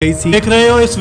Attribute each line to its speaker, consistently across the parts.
Speaker 1: देख रहे हो इस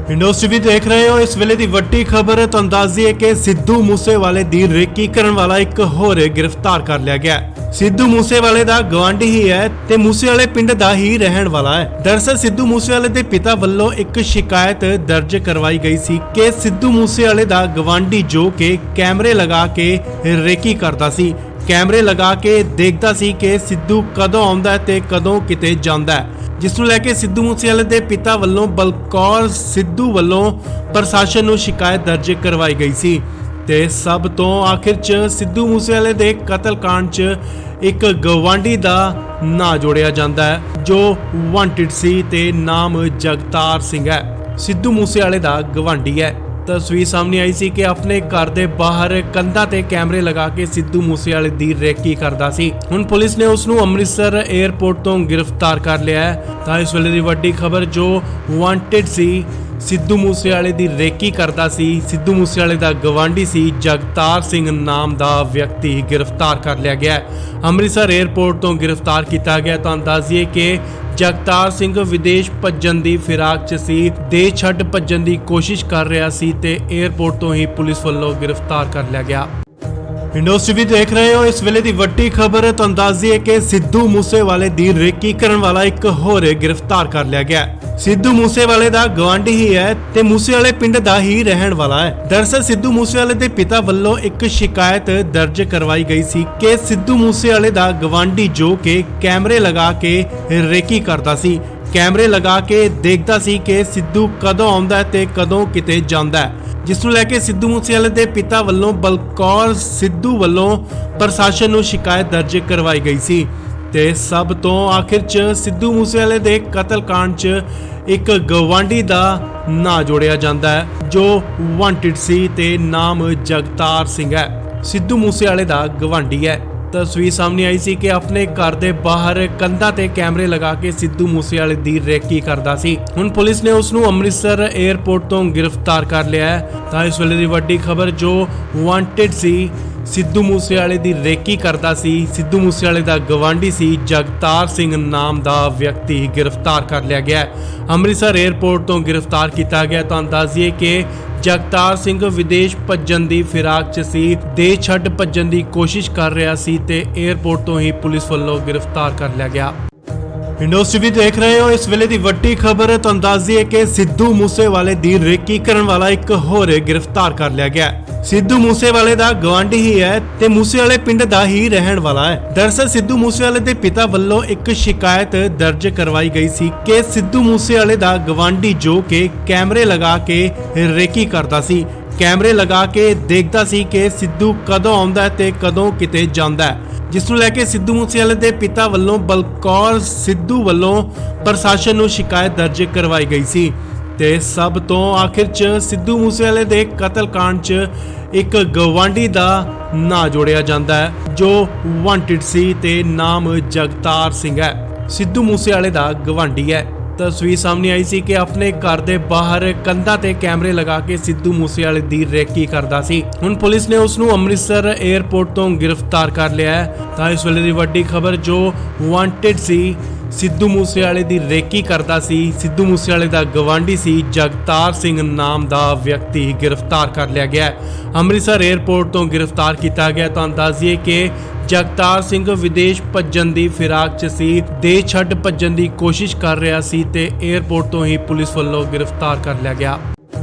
Speaker 1: विंडोज टीवी देख रहे हो। इस वेले दी वड्डी खबर तो अंदाजी है कि सिद्धू मूसेवाले दी रेकी करन वाला एक होर गिरफ्तार कर लिया गया। सिद्धू मूसेवाले दा गवांढी ही है ते मूसेवाले पिंड दा ही रहन वाला है। दरअसल सिद्धू मूसेवाले दे पिता वल्लों एक शिकायत दर्ज करवाई गई सी कि सिद्धू मूसेवाले दा गवांढी जो के कैमरे लगा के रेकी करदा सी, कैमरे लगा के देखदा सी कि सिद्धू कदों आउंदा ते कदों किते जांदा है, जिस ਨੂੰ ਲੈ ਕੇ ਸਿੱਧੂ ਮੂਸੇਵਾਲੇ ਦੇ ਪਿਤਾ ਵੱਲੋਂ ਬਲਕੌਰ ਸਿੱਧੂ ਵੱਲੋਂ ਪ੍ਰਸ਼ਾਸਨ ਨੂੰ ਸ਼ਿਕਾਇਤ ਦਰਜ ਕਰਵਾਈ ਗਈ ਸੀ ਤੇ ਸਭ ਤੋਂ ਆਖਿਰ 'ਚ ਸਿੱਧੂ ਮੂਸੇਵਾਲੇ ਦੇ ਕਤਲकांड 'ਚ ਇੱਕ ਗਵਾਂਢੀ ਦਾ ਨਾਂ ਜੋੜਿਆ ਜਾਂਦਾ ਹੈ ਜੋ ਵਾਂਟਡ ਸੀ ਤੇ ਨਾਮ ਜਗਤਾਰ ਸਿੰਘ ਹੈ। ਸਿੱਧੂ ਮੂਸੇਵਾਲੇ ਦਾ ਗਵਾਂਢੀ ਹੈ। तस्वीर सामने आई सी कि अपने घर के बाहर कंधा ते कैमरे लगा के सिद्धू मूसेवाले दी रेकी करदा सी। हुण पुलिस ने उसनू अमृतसर एयरपोर्ट तो गिरफ्तार कर लिया है। तां इस वेले दी वड्डी खबर जो वांटेड सी सिद्धू मूसेवाले दी रेकी करदा सी, सिद्धू मूसेवाले दा गवांढी सी जगतार सिंह नाम दा व्यक्ति गिरफ्तार कर लिया गया है। अमृतसर एयरपोर्ट तो गिरफ्तार किया गया। तो अंदाजिए कि जगतार सिंह विदेश भज्जन दी फिराक च सी, देश छड्ड भज्जन दी कोशिश कर रहा सी ते एयरपोर्ट तो ही पुलिस वालों गिरफ्तार कर लिया गया। विंडोज टीवी देख रहे हो। इस वेले दी वड्डी खबर तो अंदाजी है कि सिद्धू मूसेवाले दी रेकी करन वाला एक होर गिरफ्तार कर लिया गया। सिद्धू मूसेवाले दा गवांढी ही है ते मूसेवाले पिंड दा ही रहन वाला है। दरअसल सिद्धू मूसेवाले दे पिता वल्लों एक शिकायत दर्ज करवाई गई सी कि सिद्धू मूसेवाले दा गवांढी जो के कैमरे लगा के रेकी करदा सी, कैमरे लगा के देखदा सी कि सिद्धू कदों आउंदा ते कदों किते जांदा है, जिस ਨੂੰ ਲੈ ਕੇ ਸਿੱਧੂ ਮੂਸੇਵਾਲੇ ਦੇ ਪਿਤਾ ਵੱਲੋਂ ਬਲਕੌਰ ਸਿੱਧੂ ਵੱਲੋਂ ਪ੍ਰਸ਼ਾਸਨ ਨੂੰ ਸ਼ਿਕਾਇਤ ਦਰਜ ਕਰਵਾਈ ਗਈ ਸੀ ਤੇ ਸਭ ਤੋਂ ਆਖਿਰ 'ਚ ਸਿੱਧੂ ਮੂਸੇਵਾਲੇ ਦੇ ਕਤਲकांड 'ਚ ਇੱਕ ਗਵਾਂਢੀ ਦਾ ਨਾਂ ਜੋੜਿਆ ਜਾਂਦਾ ਹੈ ਜੋ ਵਾਂਟਡ ਸੀ ਤੇ ਨਾਮ ਜਗਤਾਰ ਸਿੰਘ ਹੈ। ਸਿੱਧੂ ਮੂਸੇਵਾਲੇ ਦਾ ਗਵਾਂਢੀ ਹੈ। तस्वीर सामने आई सी कि अपने घर के बाहर कंधा ते कैमरे लगा के सिद्धू मूसेवाले दी रेकी करदा सी। हुण पुलिस ने उसनू अमृतसर एयरपोर्ट तो गिरफ्तार कर लिया है। तां इस वेले दी वड्डी खबर जो वांटेड सी सिद्धू मूसेवाले दी रेकी करदा सी, सिद्धू मूसेवाले दा गवांढी सी जगतार सिंह नाम दा व्यक्ति गिरफ्तार कर लिया गया है। अमृतसर एयरपोर्ट तो गिरफ्तार किया गया। तो अंदाजिए कि जगतार सिंह विदेश भज्जन दी फिराक च सी, देश छड्ड भज्जन दी कोशिश कर रहा सी ते एयरपोर्ट तो ही पुलिस वालों गिरफ्तार कर लिया गया। विंडोज टीवी देख रहे हो। इस वेले दी वड्डी खबर तो अंदाजी है कि सिद्धू मूसेवाले दी रेकी करन वाला एक होर गिरफ्तार कर लिया गया। सिद्धू मूसेवाले दा गवांढी ही है ते मूसेवाले पिंड दा ही रहन वाला है। दरअसल सिद्धू मूसेवाले दे पिता वल्लों एक शिकायत दर्ज करवाई गई सी कि सिद्धू मूसेवाले दा गवांढी जो के कैमरे लगा के रेकी करदा सी, कैमरे लगा के देखदा सी कि सिद्धू कदों आउंदा ते कदों किते जांदा है, जिस ਨੂੰ ਲੈ ਕੇ ਸਿੱਧੂ ਮੂਸੇਵਾਲੇ ਦੇ ਪਿਤਾ ਵੱਲੋਂ ਬਲਕੌਰ ਸਿੱਧੂ ਵੱਲੋਂ ਪ੍ਰਸ਼ਾਸਨ ਨੂੰ ਸ਼ਿਕਾਇਤ ਦਰਜ ਕਰਵਾਈ ਗਈ ਸੀ ਤੇ ਸਭ ਤੋਂ ਆਖਿਰ 'ਚ ਸਿੱਧੂ ਮੂਸੇਵਾਲੇ ਦੇ ਕਤਲकांड 'ਚ ਇੱਕ ਗਵਾਂਢੀ ਦਾ ਨਾਂ ਜੋੜਿਆ ਜਾਂਦਾ ਹੈ ਜੋ ਵਾਂਟਡ ਸੀ ਤੇ ਨਾਮ ਜਗਤਾਰ ਸਿੰਘ ਹੈ। ਸਿੱਧੂ ਮੂਸੇਵਾਲੇ ਦਾ ਗਵਾਂਢੀ ਹੈ। तस्वीर सामने आई सी कि अपने घर के बाहर कंधा ते कैमरे लगा के सिद्धू मूसेवाले दी रेकी करदा सी। हुण पुलिस ने उसनू अमृतसर एयरपोर्ट तो गिरफ्तार कर लिया है। तां इस वेले दी वड्डी खबर जो वांटेड सी सिद्धू मूसेवाले दी रेकी करदा सी, सिद्धू मूसेवाले दा गवांढी सी जगतार सिंह नाम दा व्यक्ति गिरफ्तार कर लिया गया है। अमृतसर एयरपोर्ट तो गिरफ्तार किया गया। तो अंदाजिए कि जगतार सिंह विदेश भज्जन दी फिराक च सी, देश छड्ड भज्जन दी कोशिश कर रहा सी ते एयरपोर्ट तो ही पुलिस वालों गिरफ्तार कर लिया गया।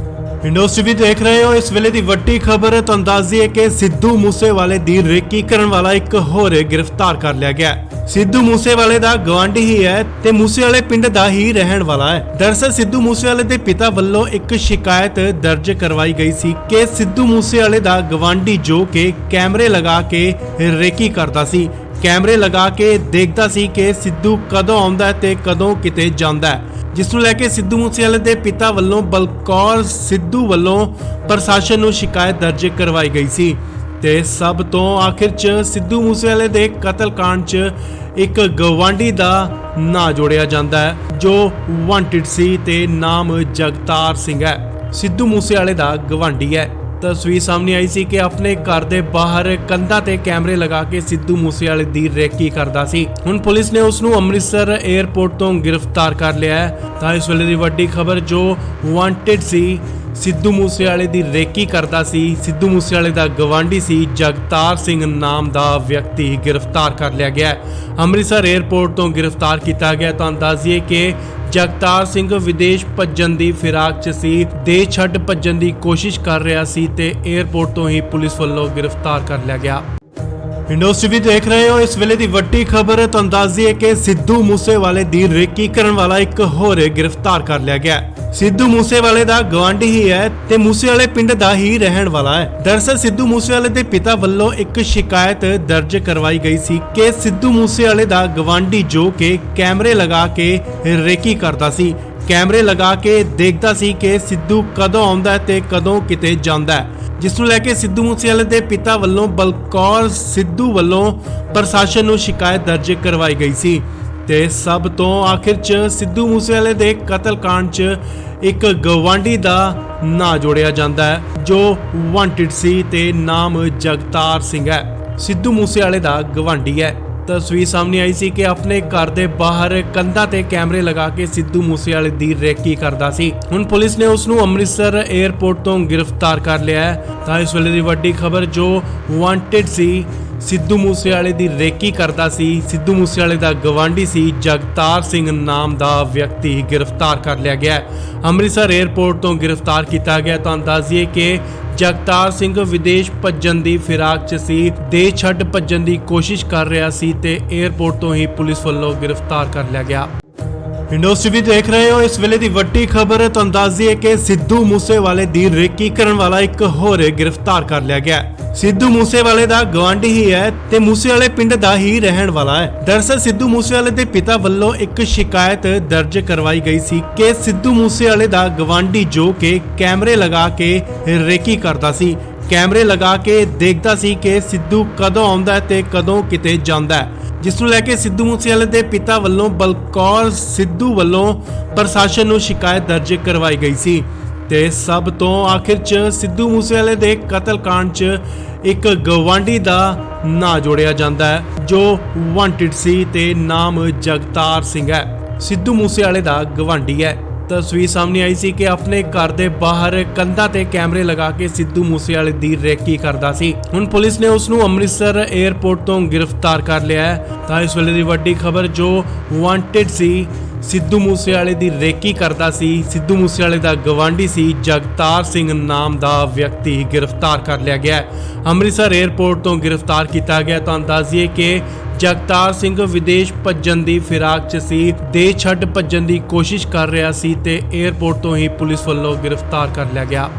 Speaker 1: विंडोज टीवी देख रहे हो। इस वेले दी वड्डी खबर तो अंदाजी है कि सिद्धू मूसेवाले दी रेकी करन वाला एक होर गिरफ्तार कर लिया गया। सिद्धू मूसेवाले दा गवांढी ही है ते मूसेवाले पिंड दा ही रहन वाला है। दरअसल सिद्धू मूसेवाले दे पिता वल्लों एक शिकायत दर्ज करवाई गई सी कि सिद्धू मूसेवाले दा गवांढी जो के कैमरे लगा के रेकी करदा सी, कैमरे लगा के देखदा सी कि सिद्धू कदों आउंदा ते कदों किते जांदा है, जिस ਨੂੰ ਲੈ ਕੇ ਸਿੱਧੂ ਮੂਸੇਵਾਲੇ ਦੇ ਪਿਤਾ ਵੱਲੋਂ ਬਲਕੌਰ ਸਿੱਧੂ ਵੱਲੋਂ ਪ੍ਰਸ਼ਾਸਨ ਨੂੰ ਸ਼ਿਕਾਇਤ ਦਰਜ ਕਰਵਾਈ ਗਈ ਸੀ ਤੇ ਸਭ ਤੋਂ ਆਖਿਰ 'ਚ ਸਿੱਧੂ ਮੂਸੇਵਾਲੇ ਦੇ ਕਤਲकांड 'ਚ ਇੱਕ ਗਵਾਂਢੀ ਦਾ ਨਾਂ ਜੋੜਿਆ ਜਾਂਦਾ ਹੈ ਜੋ ਵਾਂਟਡ ਸੀ ਤੇ ਨਾਮ ਜਗਤਾਰ ਸਿੰਘ ਹੈ। ਸਿੱਧੂ ਮੂਸੇਵਾਲੇ ਦਾ ਗਵਾਂਢੀ ਹੈ। ਤਸਵੀਰ ਸਾਹਮਣੇ ਆਈ ਸੀ ਕਿ ਆਪਣੇ ਘਰ ਦੇ ਬਾਹਰ ਕੰਧਾਂ ਤੇ ਕੈਮਰੇ ਲਗਾ ਕੇ ਸਿੱਧੂ ਮੂਸੇਵਾਲੇ ਦੀ ਰੇਕੀ ਕਰਦਾ ਸੀ। ਹੁਣ ਪੁਲਿਸ ਨੇ ਉਸ ਨੂੰ ਅੰਮ੍ਰਿਤਸਰ 에ਅਰਪੋਰਟ ਤੋਂ ਗ੍ਰਿਫਤਾਰ ਕਰ ਲਿਆ ਹੈ। ਤਾਂ ਇਸ ਵੇਲੇ ਦੀ ਵੱਡੀ ਖਬਰ ਜੋ ਵਾਂਟਡ ਸੀ, ਸਿੱਧੂ ਮੂਸੇਵਾਲੇ ਦੀ ਰੇਕੀ ਕਰਦਾ ਸੀ, ਸਿੱਧੂ ਮੂਸੇਵਾਲੇ ਦਾ ਗਵਾਂਢੀ ਸੀ ਜਗਤਾਰ ਸਿੰਘ ਨਾਮ ਦਾ ਵਿਅਕਤੀ ਗ੍ਰਿਫਤਾਰ ਕਰ ਲਿਆ ਗਿਆ ਹੈ। ਅੰਮ੍ਰਿਤਸਰ 에ਅਰਪੋਰਟ ਤੋਂ ਗ੍ਰਿਫਤਾਰ ਕੀਤਾ ਗਿਆ। ਤਾਂ ਦੱਸੀਏ ਕਿ ਜਗਤਾਰ ਸਿੰਘ ਵਿਦੇਸ਼ ਭੱਜਣ ਦੀ ਫਿਰਾਕ 'ਚ ਸੀ, ਦੇਸ਼ ਛੱਡ ਭੱਜਣ ਦੀ ਕੋਸ਼ਿਸ਼ ਕਰ ਰਿਹਾ ਸੀ ਤੇ 에ਅਰਪੋਰਟ ਤੋਂ ਹੀ ਪੁਲਿਸ ਵੱਲੋਂ ਗ੍ਰਿਫਤਾਰ ਕਰ ਲਿਆ ਗਿਆ। ਵਿੰਡੋਜ਼ ਟੀਵੀ ਦੇਖ ਰਹੇ ਹੋ। ਇਸ ਵੇਲੇ ਦੀ ਵੱਡੀ ਖਬਰ ਤੁਹਾਨੂੰ ਦੱਸ ਦਈਏ ਕਿ ਸਿੱਧੂ ਮੂਸੇਵਾਲੇ ਦੀ ਰੇਕੀ ਕਰਨ ਵਾਲਾ ਇੱਕ ਹੋਰ ਗ੍ਰਿਫਤਾਰ ਕਰ ਲਿਆ ਗਿਆ। ਸਿੱਧੂ ਮੂਸੇਵਾਲੇ ਦਾ ਗਵਾਂਢੀ ਹੀ ਹੈ ਤੇ ਮੂਸੇਵਾਲੇ ਪਿੰਡ ਦਾ ਹੀ ਰਹਿਣ ਵਾਲਾ ਹੈ। ਦਰਅਸਲ ਸਿੱਧੂ ਮੂਸੇਵਾਲੇ ਦੇ ਪਿਤਾ ਵੱਲੋਂ ਇੱਕ ਸ਼ਿਕਾਇਤ ਦਰਜ ਕਰਵਾਈ ਗਈ ਸੀ ਕਿ ਸਿੱਧੂ ਮੂਸੇਵਾਲੇ ਦਾ ਗਵਾਂਢੀ ਜੋ ਕਿ ਕੈਮਰੇ ਲਗਾ ਕੇ ਰੇਕੀ ਕਰਦਾ ਸੀ, ਕੈਮਰੇ ਲਗਾ ਕੇ ਦੇਖਦਾ ਸੀ ਕਿ ਸਿੱਧੂ ਕਦੋਂ ਆਉਂਦਾ ਤੇ ਕਦੋਂ ਕਿਤੇ ਜਾਂਦਾ ਹੈ, ਜਿਸ ਨੂੰ ਲੈ ਕੇ ਸਿੱਧੂ ਮੂਸੇਵਾਲੇ ਦੇ ਪਿਤਾ ਵੱਲੋਂ ਬਲਕੌਰ ਸਿੱਧੂ ਵੱਲੋਂ ਪ੍ਰਸ਼ਾਸਨ ਨੂੰ ਸ਼ਿਕਾਇਤ ਦਰਜ ਕਰਵਾਈ ਗਈ ਸੀ। ਤੇ ਸਭ ਤੋਂ ਆਖਿਰ 'ਚ ਸਿੱਧੂ ਮੂਸੇਵਾਲੇ ਦੇ ਕਤਲकांड 'ਚ ਇੱਕ ਗਵਾਂਢੀ ਦਾ ਨਾਂ ਜੋੜਿਆ ਜਾਂਦਾ ਹੈ ਜੋ ਵਾਂਟਡ ਸੀ ਤੇ ਨਾਮ ਜਗਤਾਰ ਸਿੰਘ ਹੈ। ਸਿੱਧੂ ਮੂਸੇਵਾਲੇ ਦਾ ਗਵਾਂਢੀ ਹੈ। ਤਸਵੀਰ ਸਾਹਮਣੇ ਆਈ ਸੀ ਕਿ ਆਪਣੇ ਘਰ ਦੇ ਬਾਹਰ ਕੰਧਾਂ ਤੇ ਕੈਮਰੇ ਲਗਾ ਕੇ ਸਿੱਧੂ ਮੂਸੇਵਾਲੇ ਦੀ ਰੇਕੀ ਕਰਦਾ ਸੀ। ਹੁਣ ਪੁਲਿਸ ਨੇ ਉਸ ਨੂੰ ਅੰਮ੍ਰਿਤਸਰ 에ਅਰਪੋਰਟ ਤੋਂ ਗ੍ਰਿਫਤਾਰ ਕਰ ਲਿਆ ਹੈ। ਤਾਂ ਇਸ ਵੇਲੇ ਦੀ ਵੱਡੀ ਖਬਰ ਜੋ ਵਾਂਟਡ ਸੀ, ਸਿੱਧੂ ਮੂਸੇਵਾਲੇ ਦੀ ਰੇਕੀ ਕਰਦਾ ਸੀ, ਸਿੱਧੂ ਮੂਸੇਵਾਲੇ ਦਾ ਗਵਾਂਢੀ ਸੀ ਜਗਤਾਰ ਸਿੰਘ ਨਾਮ ਦਾ ਵਿਅਕਤੀ ਗ੍ਰਿਫਤਾਰ ਕਰ ਲਿਆ ਗਿਆ। ਅੰਮ੍ਰਿਤਸਰ 에ਅਰਪੋਰਟ ਤੋਂ ਗ੍ਰਿਫਤਾਰ ਕੀਤਾ ਗਿਆ। ਤੁਹਾਨੂੰ ਦੱਸ ਦਈਏ ਕਿ ਜਗਤਾਰ ਸਿੰਘ ਵਿਦੇਸ਼ ਭੱਜਣ ਦੀ ਫਿਰਾਕ 'ਚ ਸੀ, ਦੇਸ਼ ਛੱਡ ਭੱਜਣ ਦੀ ਕੋਸ਼ਿਸ਼ ਕਰ ਰਿਹਾ ਸੀ ਤੇ 에ਅਰਪੋਰਟ ਤੋਂ ਹੀ ਪੁਲਿਸ ਵੱਲੋਂ ਗ੍ਰਿਫਤਾਰ ਕਰ ਲਿਆ ਗਿਆ। ਵਿੰਡੋਜ਼ ਟੀਵੀ ਦੇਖ ਰਹੇ ਹੋ। ਇਸ ਵੇਲੇ ਦੀ ਵੱਡੀ ਖਬਰ ਤੁਹਾਨੂੰ ਦੱਸ ਦਈਏ ਕਿ ਸਿੱਧੂ ਮੂਸੇਵਾਲੇ ਦੀ ਰੇਕੀ ਕਰਨ ਵਾਲਾ ਇੱਕ ਹੋਰ ਗ੍ਰਿਫਤਾਰ ਕਰ ਲਿਆ ਗਿਆ। ਸਿੱਧੂ ਮੂਸੇਵਾਲੇ ਦਾ ਗਵਾਂਢੀ ਹੀ ਹੈ ਤੇ ਮੂਸੇਵਾਲੇ ਪਿੰਡ ਦਾ ਹੀ ਰਹਿਣ ਵਾਲਾ ਹੈ। ਦਰਅਸਲ ਸਿੱਧੂ ਮੂਸੇਵਾਲੇ ਦੇ ਪਿਤਾ ਵੱਲੋਂ ਇੱਕ ਸ਼ਿਕਾਇਤ ਦਰਜ ਕਰਵਾਈ ਗਈ ਸੀ ਕਿ ਸਿੱਧੂ ਮੂਸੇਵਾਲੇ ਦਾ ਗਵਾਂਢੀ ਜੋ ਕਿ ਕੈਮਰੇ ਲਗਾ ਕੇ ਰੇਕੀ ਕਰਦਾ ਸੀ, ਕੈਮਰੇ ਲਗਾ ਕੇ ਦੇਖਦਾ ਸੀ ਕਿ ਸਿੱਧੂ ਕਦੋਂ ਆਉਂਦਾ ਤੇ ਕਦੋਂ ਕਿਤੇ ਜਾਂਦਾ ਹੈ, ਜਿਸ ਨੂੰ ਲੈ ਕੇ ਸਿੱਧੂ ਮੂਸੇਵਾਲੇ ਦੇ ਪਿਤਾ ਵੱਲੋਂ ਬਲਕੌਰ ਸਿੱਧੂ ਵੱਲੋਂ ਪ੍ਰਸ਼ਾਸਨ ਨੂੰ ਸ਼ਿਕਾਇਤ ਦਰਜ ਕਰਵਾਈ ਗਈ ਸੀ। ਤੇ ਸਭ ਤੋਂ ਆਖਿਰ 'ਚ ਸਿੱਧੂ ਮੂਸੇਵਾਲੇ ਦੇ ਕਤਲकांड 'ਚ ਇੱਕ ਗਵਾਂਢੀ ਦਾ ਨਾਂ ਜੋੜਿਆ ਜਾਂਦਾ ਹੈ ਜੋ ਵਾਂਟਡ ਸੀ ਤੇ ਨਾਮ ਜਗਤਾਰ ਸਿੰਘ ਹੈ। ਸਿੱਧੂ ਮੂਸੇਵਾਲੇ ਦਾ ਗਵਾਂਢੀ ਹੈ। ਤਸਵੀਰ ਸਾਹਮਣੇ ਆਈ ਸੀ ਕਿ ਆਪਣੇ ਘਰ ਦੇ ਬਾਹਰ ਕੰਧਾਂ ਤੇ ਕੈਮਰੇ ਲਗਾ ਕੇ ਸਿੱਧੂ ਮੂਸੇਵਾਲੇ ਦੀ ਰੇਕੀ ਕਰਦਾ ਸੀ। ਹੁਣ ਪੁਲਿਸ ਨੇ ਉਸ ਨੂੰ ਅੰਮ੍ਰਿਤਸਰ 에ਅਰਪੋਰਟ ਤੋਂ ਗ੍ਰਿਫਤਾਰ ਕਰ ਲਿਆ ਹੈ। ਤਾਂ ਇਸ ਵੇਲੇ ਦੀ ਵੱਡੀ ਖਬਰ ਜੋ ਵਾਂਟਡ ਸੀ, ਸਿੱਧੂ ਮੂਸੇਵਾਲੇ ਦੀ ਰੇਕੀ ਕਰਦਾ ਸੀ, ਸਿੱਧੂ ਮੂਸੇਵਾਲੇ ਦਾ ਗਵਾਂਢੀ ਸੀ ਜਗਤਾਰ ਸਿੰਘ ਨਾਮ ਦਾ ਵਿਅਕਤੀ ਗ੍ਰਿਫਤਾਰ ਕਰ ਲਿਆ ਗਿਆ। ਅੰਮ੍ਰਿਤਸਰ 에ਅਰਪੋਰਟ ਤੋਂ ਗ੍ਰਿਫਤਾਰ ਕੀਤਾ ਗਿਆ। ਤੁਹਾਨੂੰ ਦੱਸ ਦਈਏ ਕਿ ਜਗਤਾਰ ਸਿੰਘ ਵਿਦੇਸ਼ ਭੱਜਣ ਦੀ ਫਿਰਾਕ 'ਚ ਸੀ, ਦੇਸ਼ ਛੱਡ ਭੱਜਣ ਦੀ ਕੋਸ਼ਿਸ਼ ਕਰ ਰਿਹਾ ਸੀ ਤੇ 에ਅਰਪੋਰਟ ਤੋਂ ਹੀ ਪੁਲਿਸ ਵੱਲੋਂ ਗ੍ਰਿਫਤਾਰ ਕਰ ਲਿਆ ਗਿਆ।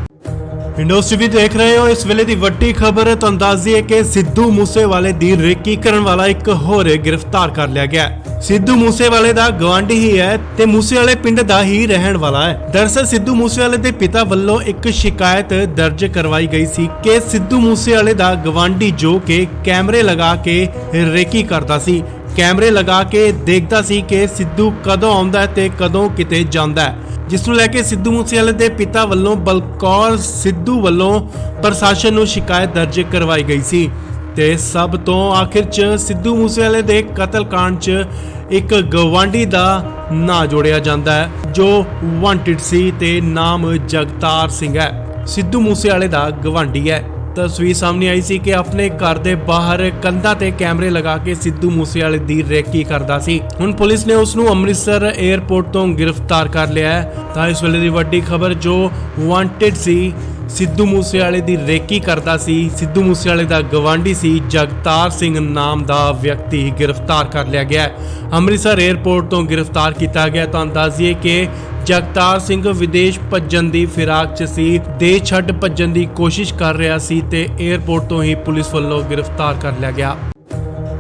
Speaker 1: ਵਿੰਡੋਜ਼ ਟੀਵੀ ਦੇਖ ਰਹੇ ਹੋ। ਇਸ ਵੇਲੇ ਦੀ ਵੱਡੀ ਖਬਰ ਤੁਹਾਨੂੰ ਦੱਸ ਦਈਏ ਕਿ ਸਿੱਧੂ ਮੂਸੇਵਾਲੇ ਦੀ ਰੇਕੀ ਕਰਨ ਵਾਲਾ ਇੱਕ ਹੋਰ ਗ੍ਰਿਫਤਾਰ ਕਰ ਲਿਆ ਗਿਆ। ਸਿੱਧੂ ਮੂਸੇਵਾਲੇ ਦਾ ਗਵਾਂਢੀ ਹੀ ਹੈ ਤੇ ਮੂਸੇਵਾਲੇ ਪਿੰਡ ਦਾ ਹੀ ਰਹਿਣ ਵਾਲਾ ਹੈ। ਦਰਅਸਲ ਸਿੱਧੂ ਮੂਸੇਵਾਲੇ ਦੇ ਪਿਤਾ ਵੱਲੋਂ ਇੱਕ ਸ਼ਿਕਾਇਤ ਦਰਜ ਕਰਵਾਈ ਗਈ ਸੀ ਕਿ ਸਿੱਧੂ ਮੂਸੇਵਾਲੇ ਦਾ ਗਵਾਂਢੀ ਜੋ ਕਿ ਕੈਮਰੇ ਲਗਾ ਕੇ ਰੇਕੀ ਕਰਦਾ ਸੀ, ਕੈਮਰੇ ਲਗਾ ਕੇ ਦੇਖਦਾ ਸੀ ਕਿ ਸਿੱਧੂ ਕਦੋਂ ਆਉਂਦਾ ਤੇ ਕਦੋਂ ਕਿਤੇ ਜਾਂਦਾ ਹੈ, ਜਿਸ ਨੂੰ ਲੈ ਕੇ ਸਿੱਧੂ ਮੂਸੇਵਾਲੇ ਦੇ ਪਿਤਾ ਵੱਲੋਂ ਬਲਕੌਰ ਸਿੱਧੂ ਵੱਲੋਂ ਪ੍ਰਸ਼ਾਸਨ ਨੂੰ ਸ਼ਿਕਾਇਤ ਦਰਜ ਕਰਵਾਈ ਗਈ ਸੀ। ਤੇ ਸਭ ਤੋਂ ਆਖਿਰ 'ਚ ਸਿੱਧੂ ਮੂਸੇਵਾਲੇ ਦੇ ਕਤਲकांड 'ਚ ਇੱਕ ਗਵਾਂਢੀ ਦਾ ਨਾਂ ਜੋੜਿਆ ਜਾਂਦਾ ਹੈ ਜੋ ਵਾਂਟਡ ਸੀ ਤੇ ਨਾਮ ਜਗਤਾਰ ਸਿੰਘ ਹੈ। ਸਿੱਧੂ ਮੂਸੇਵਾਲੇ ਦਾ ਗਵਾਂਢੀ ਹੈ। ਤਸਵੀਰ ਸਾਹਮਣੇ ਆਈ ਸੀ ਕਿ ਆਪਣੇ ਘਰ ਦੇ ਬਾਹਰ ਕੰਧਾਂ ਤੇ ਕੈਮਰੇ ਲਗਾ ਕੇ ਸਿੱਧੂ ਮੂਸੇਵਾਲੇ ਦੀ ਰੇਕੀ ਕਰਦਾ ਸੀ। ਹੁਣ ਪੁਲਿਸ ਨੇ ਉਸ ਨੂੰ ਅੰਮ੍ਰਿਤਸਰ 에ਅਰਪੋਰਟ ਤੋਂ ਗ੍ਰਿਫਤਾਰ ਕਰ ਲਿਆ ਹੈ। ਤਾਂ ਇਸ ਵੇਲੇ ਦੀ ਵੱਡੀ ਖਬਰ ਜੋ ਵਾਂਟਡ ਸੀ, ਸਿੱਧੂ ਮੂਸੇਵਾਲੇ ਦੀ ਰੇਕੀ ਕਰਦਾ ਸੀ, ਸਿੱਧੂ ਮੂਸੇਵਾਲੇ ਦਾ ਗਵਾਂਢੀ ਸੀ ਜਗਤਾਰ ਸਿੰਘ ਨਾਮ ਦਾ ਵਿਅਕਤੀ ਗ੍ਰਿਫਤਾਰ ਕਰ ਲਿਆ ਗਿਆ। ਅੰਮ੍ਰਿਤਸਰ 에ਅਰਪੋਰਟ ਤੋਂ ਗ੍ਰਿਫਤਾਰ ਕੀਤਾ ਗਿਆ। ਤੁਹਾਨੂੰ ਦੱਸ ਦਈਏ ਕਿ ਜਗਤਾਰ ਸਿੰਘ ਵਿਦੇਸ਼ ਭੱਜਣ ਦੀ ਫਿਰਾਕ 'ਚ ਸੀ, ਦੇਸ਼ ਛੱਡ ਭੱਜਣ ਦੀ ਕੋਸ਼ਿਸ਼ ਕਰ ਰਿਹਾ ਸੀ ਤੇ 에ਅਰਪੋਰਟ ਤੋਂ ਹੀ ਪੁਲਿਸ ਵੱਲੋਂ ਗ੍ਰਿਫਤਾਰ ਕਰ ਲਿਆ ਗਿਆ।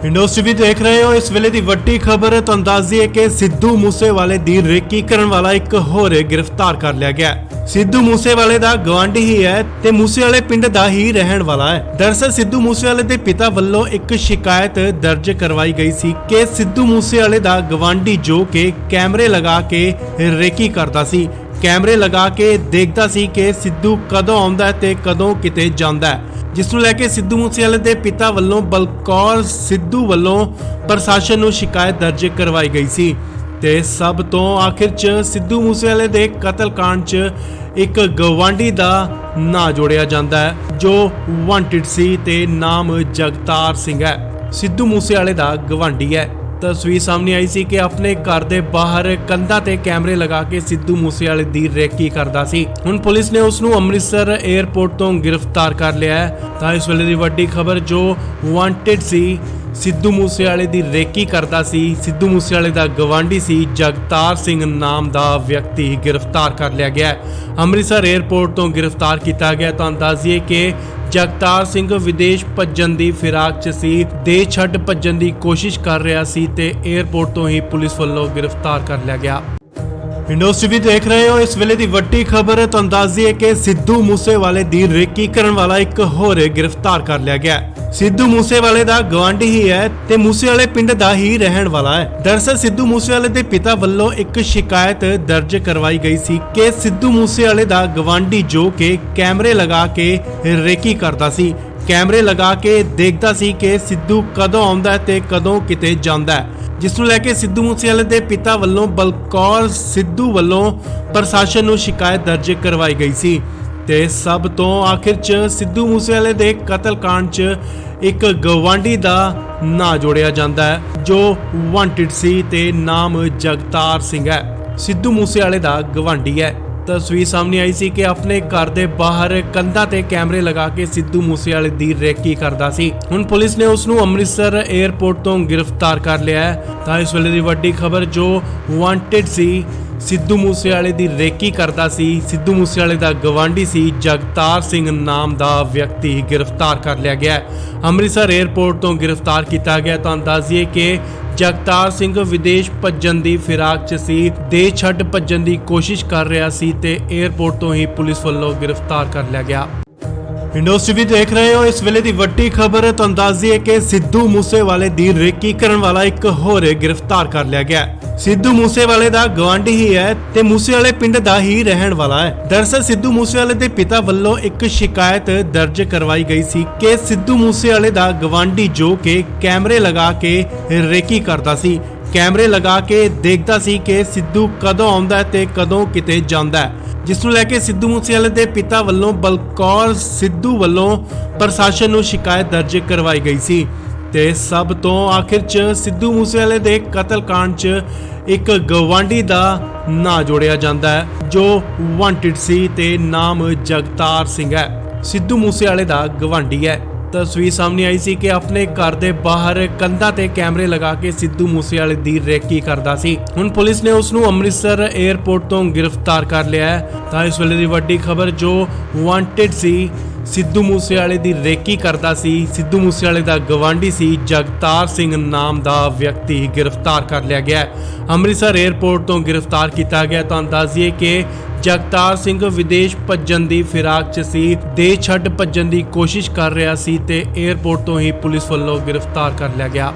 Speaker 1: ਵਿੰਡੋਜ਼ ਟੀਵੀ ਦੇਖ ਰਹੇ ਹੋ। ਇਸ ਵੇਲੇ ਦੀ ਵੱਡੀ ਖਬਰ ਤੁਹਾਨੂੰ ਦੱਸ ਦਈਏ ਕਿ ਸਿੱਧੂ ਮੂਸੇਵਾਲੇ ਦੀ ਰੇਕੀ ਕਰਨ ਵਾਲਾ ਇੱਕ ਹੋਰ ਗ੍ਰਿਫਤਾਰ ਕਰ ਲਿਆ ਗਿਆ। ਸਿੱਧੂ ਮੂਸੇਵਾਲੇ ਦਾ ਗਵਾਂਢੀ ਹੀ ਹੈ ਤੇ ਮੂਸੇਵਾਲੇ ਪਿੰਡ ਦਾ ਹੀ ਰਹਿਣ ਵਾਲਾ ਹੈ। ਦਰਅਸਲ ਸਿੱਧੂ ਮੂਸੇਵਾਲੇ ਦੇ ਪਿਤਾ ਵੱਲੋਂ ਇੱਕ ਸ਼ਿਕਾਇਤ ਦਰਜ ਕਰਵਾਈ ਗਈ ਸੀ ਕਿ ਸਿੱਧੂ ਮੂਸੇਵਾਲੇ ਦਾ ਗਵਾਂਢੀ ਜੋ ਕਿ ਕੈਮਰੇ ਲਗਾ ਕੇ ਰੇਕੀ ਕਰਦਾ ਸੀ, ਕੈਮਰੇ ਲਗਾ ਕੇ ਦੇਖਦਾ ਸੀ ਕਿ ਸਿੱਧੂ ਕਦੋਂ ਆਉਂਦਾ ਹੈ ਤੇ ਕਦੋਂ ਕਿਤੇ ਜਾਂਦਾ ਹੈ, ਜਿਸ ਨੂੰ ਲੈ ਕੇ ਸਿੱਧੂ ਮੂਸੇਵਾਲੇ ਦੇ ਪਿਤਾ ਵੱਲੋਂ ਬਲਕੌਰ ਸਿੱਧੂ ਵੱਲੋਂ ਪ੍ਰਸ਼ਾਸਨ ਨੂੰ ਸ਼ਿਕਾਇਤ ਦਰਜ ਕਰਵਾਈ ਗਈ ਸੀ। ਤੇ ਸਭ ਤੋਂ ਆਖਿਰ 'ਚ ਸਿੱਧੂ ਮੂਸੇਵਾਲੇ ਦੇ ਕਤਲकांड 'ਚ ਇੱਕ ਗਵਾਂਢੀ ਦਾ ਨਾਂ ਜੋੜਿਆ ਜਾਂਦਾ ਹੈ ਜੋ ਵਾਂਟਿਡ ਸੀ ਤੇ ਨਾਮ ਜਗਤਾਰ ਸਿੰਘ ਹੈ। ਸਿੱਧੂ ਮੂਸੇਵਾਲੇ ਦਾ ਗਵਾਂਢੀ ਹੈ। ਤਸਵੀਰ ਸਾਹਮਣੇ ਆਈ ਸੀ ਕਿ ਆਪਣੇ ਘਰ ਦੇ ਬਾਹਰ ਕੰਧਾਂ ਤੇ ਕੈਮਰੇ ਲਗਾ ਕੇ ਸਿੱਧੂ ਮੂਸੇਵਾਲੇ ਦੀ ਰੇਕੀ ਕਰਦਾ ਸੀ। ਹੁਣ ਪੁਲਿਸ ਨੇ ਉਸ ਨੂੰ ਅੰਮ੍ਰਿਤਸਰ 에ਅਰਪੋਰਟ ਤੋਂ ਗ੍ਰਿਫਤਾਰ ਕਰ ਲਿਆ ਹੈ। ਤਾਂ ਇਸ ਵੇਲੇ ਦੀ ਵੱਡੀ ਖਬਰ ਜੋ ਵਾਂਟਿਡ ਸੀ, ਸਿੱਧੂ ਮੂਸੇਵਾਲੇ ਦੀ ਰੇਕੀ ਕਰਦਾ ਸੀ, ਸਿੱਧੂ ਮੂਸੇਵਾਲੇ ਦਾ ਗਵਾਂਢੀ ਸੀ ਜਗਤਾਰ ਸਿੰਘ ਨਾਮ ਦਾ ਵਿਅਕਤੀ ਗ੍ਰਿਫਤਾਰ ਕਰ ਲਿਆ ਗਿਆ ਹੈ। ਅੰਮ੍ਰਿਤਸਰ 에ਅਰਪੋਰਟ ਤੋਂ ਗ੍ਰਿਫਤਾਰ ਕੀਤਾ ਗਿਆ। ਤਾਂ ਦੱਸੀਏ ਕਿ ਜਗਤਾਰ ਸਿੰਘ ਵਿਦੇਸ਼ ਭੱਜਣ ਦੀ ਫਿਰਾਕ 'ਚ ਸੀ, ਦੇਸ਼ ਛੱਡ ਭੱਜਣ ਦੀ ਕੋਸ਼ਿਸ਼ ਕਰ ਰਿਹਾ ਸੀ ਤੇ 에ਅਰਪੋਰਟ ਤੋਂ ਹੀ ਪੁਲਿਸ ਵੱਲੋਂ ਗ੍ਰਿਫਤਾਰ ਕਰ ਲਿਆ ਗਿਆ। ਵਿੰਡੋਜ਼ ਟੀਵੀ ਦੇਖ ਰਹੇ ਹੋ। ਇਸ ਵੇਲੇ ਦੀ ਵੱਡੀ ਖਬਰ ਤੁਹਾਨੂੰ ਦੱਸ ਦਈਏ ਕਿ ਸਿੱਧੂ ਮੂਸੇਵਾਲੇ ਦੀ ਰੇਕੀ ਕਰਨ ਵਾਲਾ ਇੱਕ ਹੋਰ ਗ੍ਰਿਫਤਾਰ ਕਰ ਲਿਆ ਗਿਆ। ਸਿੱਧੂ ਮੂਸੇਵਾਲੇ ਦਾ ਗਵਾਂਢੀ ਹੀ ਹੈ ਤੇ ਮੂਸੇਵਾਲੇ ਪਿੰਡ ਦਾ ਹੀ ਰਹਿਣ ਵਾਲਾ ਹੈ। ਦਰਅਸਲ ਸਿੱਧੂ ਮੂਸੇਵਾਲੇ ਦੇ ਪਿਤਾ ਵੱਲੋਂ ਇੱਕ ਸ਼ਿਕਾਇਤ ਦਰਜ ਕਰਵਾਈ ਗਈ ਸੀ ਕਿ ਸਿੱਧੂ ਮੂਸੇਵਾਲੇ ਦਾ ਗਵਾਂਢੀ ਜੋ ਕਿ ਕੈਮਰੇ ਲਗਾ ਕੇ ਰੇਕੀ ਕਰਦਾ ਸੀ, ਕੈਮਰੇ ਲਗਾ ਕੇ ਦੇਖਦਾ ਸੀ ਕਿ ਸਿੱਧੂ ਕਦੋਂ ਆਉਂਦਾ ਹੈ ਤੇ ਕਦੋਂ ਕਿਤੇ ਜਾਂਦਾ ਹੈ, ਜਿਸ ਨੂੰ ਲੈ ਕੇ ਸਿੱਧੂ ਮੂਸੇਵਾਲੇ ਦੇ ਪਿਤਾ ਵੱਲੋਂ ਬਲਕੌਰ ਸਿੱਧੂ ਵੱਲੋਂ ਪ੍ਰਸ਼ਾਸਨ ਨੂੰ ਸ਼ਿਕਾਇਤ ਦਰਜ ਕਰਵਾਈ ਗਈ ਸੀ। ਤੇ ਸਭ ਤੋਂ ਆਖਿਰ 'ਚ ਸਿੱਧੂ ਮੂਸੇਵਾਲੇ ਦੇ ਕਤਲकांड 'ਚ ਇੱਕ ਗਵਾਂਢੀ ਦਾ ਨਾਂ ਜੋੜਿਆ ਜਾਂਦਾ ਹੈ ਜੋ ਵਾਂਟਿਡ ਸੀ ਤੇ ਨਾਮ ਜਗਤਾਰ ਸਿੰਘ ਹੈ। ਸਿੱਧੂ ਮੂਸੇਵਾਲੇ ਦਾ ਗਵਾਂਢੀ ਹੈ। ਤਸਵੀਰ ਸਾਹਮਣੇ ਆਈ ਸੀ ਕਿ ਆਪਣੇ ਘਰ ਦੇ ਬਾਹਰ ਕੰਧਾਂ ਤੇ ਕੈਮਰੇ ਲਗਾ ਕੇ ਸਿੱਧੂ ਮੂਸੇਵਾਲੇ ਦੀ ਰੇਕੀ ਕਰਦਾ ਸੀ। ਹੁਣ ਪੁਲਿਸ ਨੇ ਉਸ ਨੂੰ ਅੰਮ੍ਰਿਤਸਰ 에ਅਰਪੋਰਟ ਤੋਂ ਗ੍ਰਿਫਤਾਰ ਕਰ ਲਿਆ ਹੈ। ਤਾਂ ਇਸ ਵੇਲੇ ਦੀ ਵੱਡੀ ਖਬਰ ਜੋ ਵਾਂਟਿਡ ਸੀ, ਸਿੱਧੂ ਮੂਸੇਵਾਲੇ ਦੀ ਰੇਕੀ ਕਰਦਾ ਸੀ, ਸਿੱਧੂ ਮੂਸੇਵਾਲੇ ਦਾ ਗਵਾਂਢੀ ਸੀ ਜਗਤਾਰ ਸਿੰਘ ਨਾਮ ਦਾ ਵਿਅਕਤੀ ਗ੍ਰਿਫਤਾਰ ਕਰ ਲਿਆ ਗਿਆ ਹੈ। ਅੰਮ੍ਰਿਤਸਰ 에ਅਰਪੋਰਟ ਤੋਂ ਗ੍ਰਿਫਤਾਰ ਕੀਤਾ ਗਿਆ। ਤੁਹਾਨੂੰ ਦੱਸ ਦਈਏ ਕਿ ਜਗਤਾਰ ਸਿੰਘ ਵਿਦੇਸ਼ ਭੱਜਣ ਦੀ ਫਿਰਾਕ 'ਚ ਸੀ, ਦੇਸ਼ ਛੱਡ ਭੱਜਣ ਦੀ ਕੋਸ਼ਿਸ਼ ਕਰ ਰਿਹਾ ਸੀ ਤੇ 에ਅਰਪੋਰਟ ਤੋਂ ਹੀ ਪੁਲਿਸ ਵੱਲੋਂ ਗ੍ਰਿਫਤਾਰ ਕਰ ਲਿਆ ਗਿਆ। ਵਿੰਡੋਜ਼ ਟੀਵੀ ਦੇਖ ਰਹੇ ਹੋ। ਇਸ ਵੇਲੇ ਦੀ ਵੱਡੀ ਖਬਰ ਤੁਹਾਨੂੰ ਦੱਸ ਦਈਏ ਕਿ ਸਿੱਧੂ ਮੂਸੇਵਾਲੇ ਦੀ ਰੇਕੀ ਕਰਨ ਵਾਲਾ ਇੱਕ ਹੋਰ ਗ੍ਰਿਫਤਾਰ ਕਰ ਲਿਆ ਗਿਆ। ਸਿੱਧੂ ਮੂਸੇਵਾਲੇ ਦਾ ਗਵਾਂਢੀ ਹੀ ਹੈ ਤੇ ਮੂਸੇਵਾਲੇ ਪਿੰਡ ਦਾ ਹੀ ਰਹਿਣ ਵਾਲਾ ਹੈ। ਦਰਅਸਲ ਸਿੱਧੂ ਮੂਸੇਵਾਲੇ ਦੇ ਪਿਤਾ ਵੱਲੋਂ ਇੱਕ ਸ਼ਿਕਾਇਤ ਦਰਜ ਕਰਵਾਈ ਗਈ ਸੀ ਕਿ ਸਿੱਧੂ ਮੂਸੇਵਾਲੇ ਦਾ ਗਵਾਂਢੀ ਜੋ ਕਿ ਕੈਮਰੇ ਲਗਾ ਕੇ ਰੇਕੀ ਕਰਦਾ ਸੀ, ਕੈਮਰੇ ਲਗਾ ਕੇ ਦੇਖਦਾ ਸੀ ਕਿ ਸਿੱਧੂ ਕਦੋਂ ਆਉਂਦਾ ਹੈ ਤੇ ਕਦੋਂ ਕਿਤੇ ਜਾਂਦਾ ਹੈ, ਜਿਸ ਨੂੰ ਲੈ ਕੇ ਸਿੱਧੂ ਮੂਸੇਵਾਲੇ ਦੇ ਪਿਤਾ ਵੱਲੋਂ ਬਲਕੌਰ ਸਿੱਧੂ ਵੱਲੋਂ ਪ੍ਰਸ਼ਾਸਨ ਨੂੰ ਸ਼ਿਕਾਇਤ ਦਰਜ ਕਰਵਾਈ ਗਈ ਸੀ। ਤੇ ਸਭ ਤੋਂ ਆਖਿਰ 'ਚ ਸਿੱਧੂ ਮੂਸੇਵਾਲੇ ਦੇ ਕਤਲकांड 'ਚ ਇੱਕ ਗਵਾਂਢੀ ਦਾ ਨਾਂ ਜੋੜਿਆ ਜਾਂਦਾ ਹੈ ਜੋ ਵਾਂਟਿਡ ਸੀ ਤੇ ਨਾਮ ਜਗਤਾਰ ਸਿੰਘ ਹੈ। ਸਿੱਧੂ ਮੂਸੇਵਾਲੇ ਦਾ ਗਵਾਂਢੀ ਹੈ। ਤਸਵੀਰ ਸਾਹਮਣੇ ਆਈ ਸੀ ਕਿ ਆਪਣੇ ਘਰ ਦੇ ਬਾਹਰ ਕੰਧਾਂ ਤੇ ਕੈਮਰੇ ਲਗਾ ਕੇ ਸਿੱਧੂ ਮੂਸੇਵਾਲੇ ਦੀ ਰੇਕੀ ਕਰਦਾ ਸੀ। ਹੁਣ ਪੁਲਿਸ ਨੇ ਉਸ ਨੂੰ ਅੰਮ੍ਰਿਤਸਰ 에ਅਰਪੋਰਟ ਤੋਂ ਗ੍ਰਿਫਤਾਰ ਕਰ ਲਿਆ ਹੈ। ਤਾਂ ਇਸ ਵੇਲੇ ਦੀ ਵੱਡੀ ਖਬਰ ਜੋ ਵਾਂਟਿਡ ਸੀ, ਸਿੱਧੂ ਮੂਸੇਵਾਲੇ ਦੀ ਰੇਕੀ ਕਰਦਾ ਸੀ, ਸਿੱਧੂ ਮੂਸੇਵਾਲੇ ਦਾ ਗਵਾਂਢੀ ਸੀ ਜਗਤਾਰ ਸਿੰਘ ਨਾਮ ਦਾ ਵਿਅਕਤੀ ਗ੍ਰਿਫਤਾਰ ਕਰ ਲਿਆ ਗਿਆ। ਅੰਮ੍ਰਿਤਸਰ 에ਅਰਪੋਰਟ ਤੋਂ ਗ੍ਰਿਫਤਾਰ ਕੀਤਾ ਗਿਆ। ਤੁਹਾਨੂੰ ਦੱਸ ਦਈਏ ਕਿ ਜਗਤਾਰ ਸਿੰਘ ਵਿਦੇਸ਼ ਭੱਜਣ ਦੀ ਫਿਰਾਕ 'ਚ ਸੀ, ਦੇਸ਼ ਛੱਡ ਭੱਜਣ ਦੀ ਕੋਸ਼ਿਸ਼ ਕਰ ਰਿਹਾ ਸੀ ਤੇ 에ਅਰਪੋਰਟ ਤੋਂ ਹੀ ਪੁਲਿਸ ਵੱਲੋਂ ਗ੍ਰਿਫਤਾਰ ਕਰ ਲਿਆ ਗਿਆ।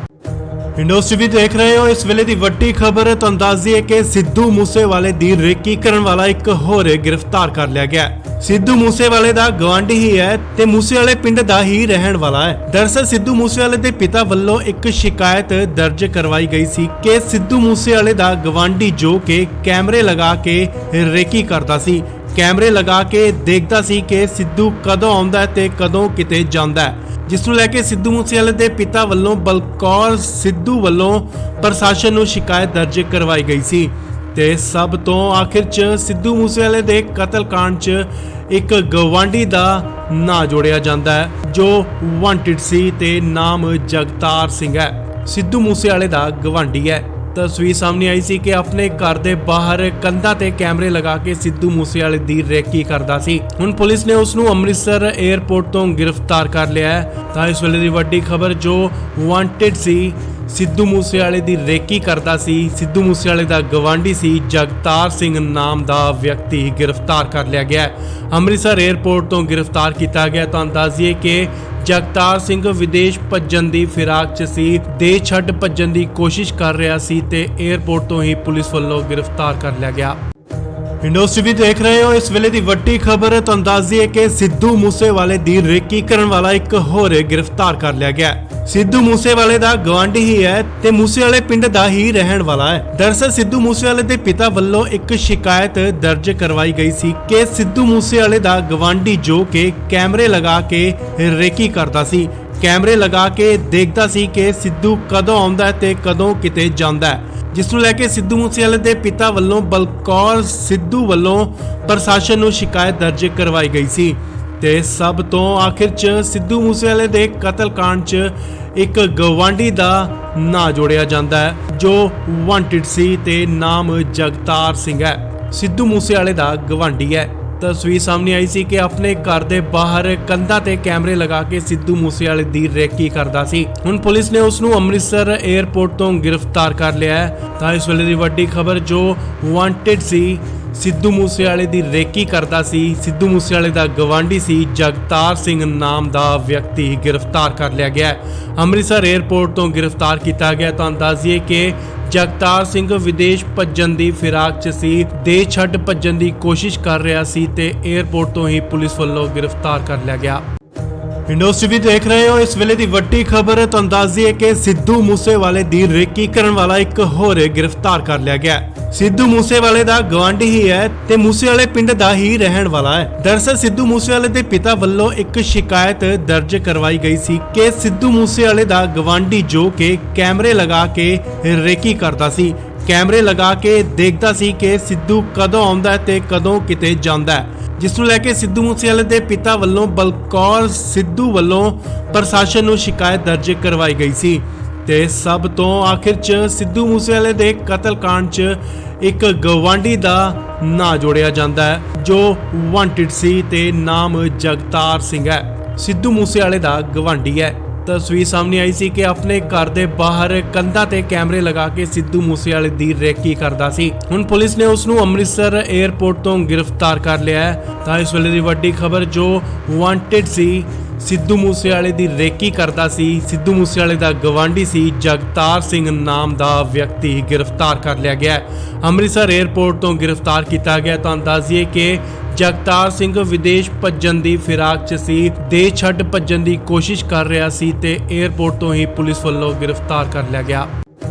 Speaker 1: ਵਿੰਡੋਜ਼ ਟੀਵੀ ਦੇਖ ਰਹੇ ਹੋ। ਇਸ ਵੇਲੇ ਦੀ ਵੱਡੀ ਖਬਰ ਤੁਹਾਨੂੰ ਦੱਸ ਦਈਏ ਕਿ ਸਿੱਧੂ ਮੂਸੇਵਾਲੇ ਦੀ ਰੇਕੀ ਕਰਨ ਵਾਲਾ ਇੱਕ ਹੋਰ ਗ੍ਰਿਫਤਾਰ ਕਰ ਲਿਆ ਗਿਆ। ਸਿੱਧੂ ਮੂਸੇਵਾਲੇ ਦਾ ਗਵਾਂਢੀ ਹੀ ਹੈ ਤੇ ਮੂਸੇਵਾਲੇ ਪਿੰਡ ਦਾ ਹੀ ਰਹਿਣ ਵਾਲਾ ਹੈ। ਦਰਅਸਲ ਸਿੱਧੂ ਮੂਸੇਵਾਲੇ ਦੇ ਪਿਤਾ ਵੱਲੋਂ ਇੱਕ ਸ਼ਿਕਾਇਤ ਦਰਜ ਕਰਵਾਈ ਗਈ ਸੀ ਕਿ ਸਿੱਧੂ ਮੂਸੇਵਾਲੇ ਦਾ ਗਵਾਂਢੀ ਜੋ ਕਿ ਕੈਮਰੇ ਲਗਾ ਕੇ ਰੇਕੀ ਕਰਦਾ ਸੀ, ਕੈਮਰੇ ਲਗਾ ਕੇ ਦੇਖਦਾ ਸੀ ਕਿ ਸਿੱਧੂ ਕਦੋਂ ਆਉਂਦਾ ਹੈ ਤੇ ਕਦੋਂ ਕਿਤੇ ਜਾਂਦਾ ਹੈ, ਜਿਸ ਨੂੰ ਲੈ ਕੇ ਸਿੱਧੂ ਮੂਸੇਵਾਲੇ ਦੇ ਪਿਤਾ ਵੱਲੋਂ ਬਲਕੌਰ ਸਿੱਧੂ ਵੱਲੋਂ ਪ੍ਰਸ਼ਾਸਨ ਨੂੰ ਸ਼ਿਕਾਇਤ ਦਰਜ ਕਰਵਾਈ ਗਈ ਸੀ। ਤੇ ਸਭ ਤੋਂ ਆਖਿਰ 'ਚ ਸਿੱਧੂ ਮੂਸੇਵਾਲੇ ਦੇ ਕਤਲकांड 'ਚ ਇੱਕ ਗਵਾਂਢੀ ਦਾ ਨਾਂ ਜੋੜਿਆ ਜਾਂਦਾ ਹੈ ਜੋ ਵਾਂਟਿਡ ਸੀ ਤੇ ਨਾਮ ਜਗਤਾਰ ਸਿੰਘ ਹੈ। ਸਿੱਧੂ ਮੂਸੇਵਾਲੇ ਦਾ ਗਵਾਂਢੀ ਹੈ। ਤਸਵੀਰ ਸਾਹਮਣੇ ਆਈ ਸੀ ਕਿ ਆਪਣੇ ਘਰ ਦੇ ਬਾਹਰ ਕੰਧਾਂ ਤੇ ਕੈਮਰੇ ਲਗਾ ਕੇ ਸਿੱਧੂ ਮੂਸੇਵਾਲੇ ਦੀ ਰੇਕੀ ਕਰਦਾ ਸੀ। ਹੁਣ ਪੁਲਿਸ ਨੇ ਉਸ ਨੂੰ ਅੰਮ੍ਰਿਤਸਰ 에ਅਰਪੋਰਟ ਤੋਂ ਗ੍ਰਿਫਤਾਰ ਕਰ ਲਿਆ ਹੈ। ਤਾਂ ਇਸ ਵੇਲੇ ਦੀ ਵੱਡੀ ਖਬਰ ਜੋ ਵਾਂਟਿਡ ਸੀ, ਸਿੱਧੂ ਮੂਸੇਵਾਲੇ ਦੀ ਰੇਕੀ ਕਰਦਾ ਸੀ, ਸਿੱਧੂ ਮੂਸੇਵਾਲੇ ਦਾ ਗਵਾਂਢੀ ਸੀ ਜਗਤਾਰ ਸਿੰਘ ਨਾਮ ਦਾ ਵਿਅਕਤੀ ਗ੍ਰਿਫਤਾਰ ਕਰ ਲਿਆ ਗਿਆ। ਅੰਮ੍ਰਿਤਸਰ 에ਅਰਪੋਰਟ ਤੋਂ ਗ੍ਰਿਫਤਾਰ ਕੀਤਾ ਗਿਆ। ਤੁਹਾਨੂੰ ਦੱਸ ਦਈਏ ਕਿ ਜਗਤਾਰ ਸਿੰਘ ਵਿਦੇਸ਼ ਭੱਜਣ ਦੀ ਫਿਰਾਕ 'ਚ ਸੀ, ਦੇਸ਼ ਛੱਡ ਭੱਜਣ ਦੀ ਕੋਸ਼ਿਸ਼ ਕਰ ਰਿਹਾ ਸੀ ਤੇ 에ਅਰਪੋਰਟ ਤੋਂ ਹੀ ਪੁਲਿਸ ਵੱਲੋਂ ਗ੍ਰਿਫਤਾਰ ਕਰ ਲਿਆ ਗਿਆ। ਵਿੰਡੋਜ਼ ਟੀਵੀ ਦੇਖ ਰਹੇ ਹੋ। ਇਸ ਵੇਲੇ ਦੀ ਵੱਡੀ ਖਬਰ ਤੁਹਾਨੂੰ ਦੱਸ ਦਈਏ ਕਿ ਸਿੱਧੂ ਮੂਸੇਵਾਲੇ ਦੀ ਰੇਕੀ ਕਰਨ ਵਾਲਾ ਇੱਕ ਹੋਰ ਗ੍ਰਿਫਤਾਰ ਕਰ ਲਿਆ ਗਿਆ। ਸਿੱਧੂ ਮੂਸੇਵਾਲੇ ਦਾ ਗਵਾਂਢੀ ਹੀ ਹੈ ਤੇ ਮੂਸੇਵਾਲੇ ਪਿੰਡ ਦਾ ਹੀ ਰਹਿਣ ਵਾਲਾ ਹੈ। ਦਰਅਸਲ ਸਿੱਧੂ ਮੂਸੇਵਾਲੇ ਦੇ ਪਿਤਾ ਵੱਲੋਂ ਇੱਕ ਸ਼ਿਕਾਇਤ ਦਰਜ ਕਰਵਾਈ ਗਈ ਸੀ ਕਿ ਸਿੱਧੂ ਮੂਸੇਵਾਲੇ ਦਾ ਗਵਾਂਢੀ ਜੋ ਕਿ ਕੈਮਰੇ ਲਗਾ ਕੇ ਰੇਕੀ ਕਰਦਾ ਸੀ, ਕੈਮਰੇ ਲਗਾ ਕੇ ਦੇਖਦਾ ਸੀ ਕਿ ਸਿੱਧੂ ਕਦੋਂ ਆਉਂਦਾ ਤੇ ਕਦੋਂ ਕਿਤੇ ਜਾਂਦਾ ਹੈ, ਜਿਸ ਨੂੰ ਲੈ ਕੇ ਸਿੱਧੂ ਮੂਸੇਵਾਲੇ ਦੇ ਪਿਤਾ ਵੱਲੋਂ ਬਲਕੌਰ ਸਿੱਧੂ ਵੱਲੋਂ ਪ੍ਰਸ਼ਾਸਨ ਨੂੰ ਸ਼ਿਕਾਇਤ ਦਰਜ ਕਰਵਾਈ ਗਈ ਸੀ। ਤੇ ਸਭ ਤੋਂ ਆਖਿਰ 'ਚ ਸਿੱਧੂ ਮੂਸੇਵਾਲੇ ਦੇ ਕਤਲकांड 'ਚ ਇੱਕ ਗਵਾਂਢੀ ਦਾ ਨਾਂ ਜੋੜਿਆ ਜਾਂਦਾ ਹੈ ਜੋ ਵਾਂਟਿਡ ਸੀ ਤੇ ਨਾਮ ਜਗਤਾਰ ਸਿੰਘ ਹੈ। ਸਿੱਧੂ ਮੂਸੇਵਾਲੇ ਦਾ ਗਵਾਂਢੀ ਹੈ। ਤਸਵੀਰ ਸਾਹਮਣੇ ਆਈ ਸੀ ਕਿ ਆਪਣੇ ਘਰ ਦੇ ਬਾਹਰ ਕੰਧਾਂ ਤੇ ਕੈਮਰੇ ਲਗਾ ਕੇ ਸਿੱਧੂ ਮੂਸੇਵਾਲੇ ਦੀ ਰੇਕੀ ਕਰਦਾ ਸੀ। ਹੁਣ ਪੁਲਿਸ ਨੇ ਉਸ ਨੂੰ ਅੰਮ੍ਰਿਤਸਰ 에ਅਰਪੋਰਟ ਤੋਂ ਗ੍ਰਿਫਤਾਰ ਕਰ ਲਿਆ ਹੈ। ਤਾਂ ਇਸ ਵੇਲੇ ਦੀ ਵੱਡੀ ਖਬਰ ਜੋ ਵਾਂਟਿਡ ਸੀ, ਸਿੱਧੂ ਮੂਸੇਵਾਲੇ ਦੀ ਰੇਕੀ ਕਰਦਾ ਸੀ, ਸਿੱਧੂ ਮੂਸੇਵਾਲੇ ਦਾ ਗਵਾਂਢੀ ਸੀ ਜਗਤਾਰ ਸਿੰਘ ਨਾਮ ਦਾ ਵਿਅਕਤੀ ਗ੍ਰਿਫਤਾਰ ਕਰ ਲਿਆ ਗਿਆ ਹੈ। ਅੰਮ੍ਰਿਤਸਰ 에ਅਰਪੋਰਟ ਤੋਂ ਗ੍ਰਿਫਤਾਰ ਕੀਤਾ ਗਿਆ। ਤੁਹਾਨੂੰ ਦੱਸ ਦਈਏ ਕਿ ਜਗਤਾਰ ਸਿੰਘ ਵਿਦੇਸ਼ ਭੱਜਣ ਦੀ ਫਿਰਾਕ 'ਚ ਸੀ, ਦੇਸ਼ ਛੱਡ ਭੱਜਣ ਦੀ ਕੋਸ਼ਿਸ਼ ਕਰ ਰਿਹਾ ਸੀ ਤੇ 에ਅਰਪੋਰਟ ਤੋਂ ਹੀ ਪੁਲਿਸ ਵੱਲੋਂ ਗ੍ਰਿਫਤਾਰ ਕਰ ਲਿਆ ਗਿਆ। ਵਿੰਡੋਜ਼ ਟੀਵੀ ਦੇਖ ਰਹੇ ਹੋ। ਇਸ ਵੇਲੇ ਦੀ ਵੱਡੀ ਖਬਰ ਤੁਹਾਨੂੰ ਦੱਸ ਦਈਏ ਕਿ ਸਿੱਧੂ ਮੂਸੇਵਾਲੇ ਦੀ ਰੇਕੀ ਕਰਨ ਵਾਲਾ ਇੱਕ ਹੋਰ ਗ੍ਰਿਫਤਾਰ ਕਰ ਲਿਆ ਗਿਆ। ਸਿੱਧੂ ਮੂਸੇਵਾਲੇ ਦਾ ਗਵਾਂਢੀ ਹੀ ਹੈ ਤੇ ਮੂਸੇਵਾਲੇ ਪਿੰਡ ਦਾ ਹੀ ਰਹਿਣ ਵਾਲਾ ਹੈ। ਦਰਅਸਲ ਸਿੱਧੂ ਮੂਸੇਵਾਲੇ ਦੇ ਪਿਤਾ ਵੱਲੋਂ ਇੱਕ ਸ਼ਿਕਾਇਤ ਦਰਜ ਕਰਵਾਈ ਗਈ ਸੀ ਕਿ ਸਿੱਧੂ ਮੂਸੇਵਾਲੇ ਦਾ ਗਵਾਂਢੀ ਜੋ ਕਿ ਕੈਮਰੇ ਲਗਾ ਕੇ ਰੇਕੀ ਕਰਦਾ ਸੀ, ਕੈਮਰੇ ਲਗਾ ਕੇ ਦੇਖਦਾ ਸੀ ਕਿ ਸਿੱਧੂ ਕਦੋਂ ਆਉਂਦਾ ਤੇ ਕਦੋਂ ਕਿਤੇ ਜਾਂਦਾ ਹੈ, ਜਿਸ ਨੂੰ ਲੈ ਕੇ ਸਿੱਧੂ ਮੂਸੇਵਾਲੇ ਦੇ ਪਿਤਾ ਵੱਲੋਂ ਬਲਕੌਰ ਸਿੱਧੂ ਵੱਲੋਂ ਪ੍ਰਸ਼ਾਸਨ ਨੂੰ ਸ਼ਿਕਾਇਤ ਦਰਜ ਕਰਵਾਈ ਗਈ ਸੀ। ਤੇ ਸਭ ਤੋਂ ਆਖਿਰ 'ਚ ਸਿੱਧੂ ਮੂਸੇਵਾਲੇ ਦੇ ਕਤਲकांड 'ਚ ਇੱਕ ਗਵਾਂਢੀ ਦਾ ਨਾਂ ਜੋੜਿਆ ਜਾਂਦਾ ਹੈ ਜੋ ਵਾਂਟਿਡ ਸੀ ਤੇ ਨਾਮ ਜਗਤਾਰ ਸਿੰਘ ਹੈ। ਸਿੱਧੂ ਮੂਸੇਵਾਲੇ ਦਾ ਗਵਾਂਢੀ ਹੈ। ਤਸਵੀਰ ਸਾਹਮਣੇ ਆਈ ਸੀ ਕਿ ਆਪਣੇ ਘਰ ਦੇ ਬਾਹਰ ਕੰਧਾਂ ਤੇ ਕੈਮਰੇ ਲਗਾ ਕੇ ਸਿੱਧੂ ਮੂਸੇਵਾਲੇ ਦੀ ਰੇਕੀ ਕਰਦਾ ਸੀ। ਹੁਣ ਪੁਲਿਸ ਨੇ ਉਸ ਨੂੰ ਅੰਮ੍ਰਿਤਸਰ 에ਅਰਪੋਰਟ ਤੋਂ ਗ੍ਰਿਫਤਾਰ ਕਰ ਲਿਆ ਹੈ। ਤਾਂ ਇਸ ਵੇਲੇ ਦੀ ਵੱਡੀ ਖਬਰ ਜੋ ਵਾਂਟਿਡ ਸੀ, ਸਿੱਧੂ ਮੂਸੇਵਾਲੇ ਦੀ ਰੇਕੀ ਕਰਦਾ ਸੀ, ਸਿੱਧੂ ਮੂਸੇਵਾਲੇ ਦਾ ਗਵਾਂਢੀ ਸੀ ਜਗਤਾਰ ਸਿੰਘ ਨਾਮ ਦਾ ਵਿਅਕਤੀ ਗ੍ਰਿਫਤਾਰ ਕਰ ਲਿਆ ਗਿਆ। ਅੰਮ੍ਰਿਤਸਰ 에ਅਰਪੋਰਟ ਤੋਂ ਗ੍ਰਿਫਤਾਰ ਕੀਤਾ ਗਿਆ। ਤੁਹਾਨੂੰ ਦੱਸ ਦਈਏ ਕਿ ਜਗਤਾਰ ਸਿੰਘ ਵਿਦੇਸ਼ ਭੱਜਣ ਦੀ ਫਿਰਾਕ 'ਚ ਸੀ, ਦੇਸ਼ ਛੱਡ ਭੱਜਣ ਦੀ ਕੋਸ਼ਿਸ਼ ਕਰ ਰਿਹਾ ਸੀ ਤੇ 에ਅਰਪੋਰਟ ਤੋਂ ਹੀ ਪੁਲਿਸ ਵੱਲੋਂ ਗ੍ਰਿਫਤਾਰ ਕਰ ਲਿਆ ਗਿਆ।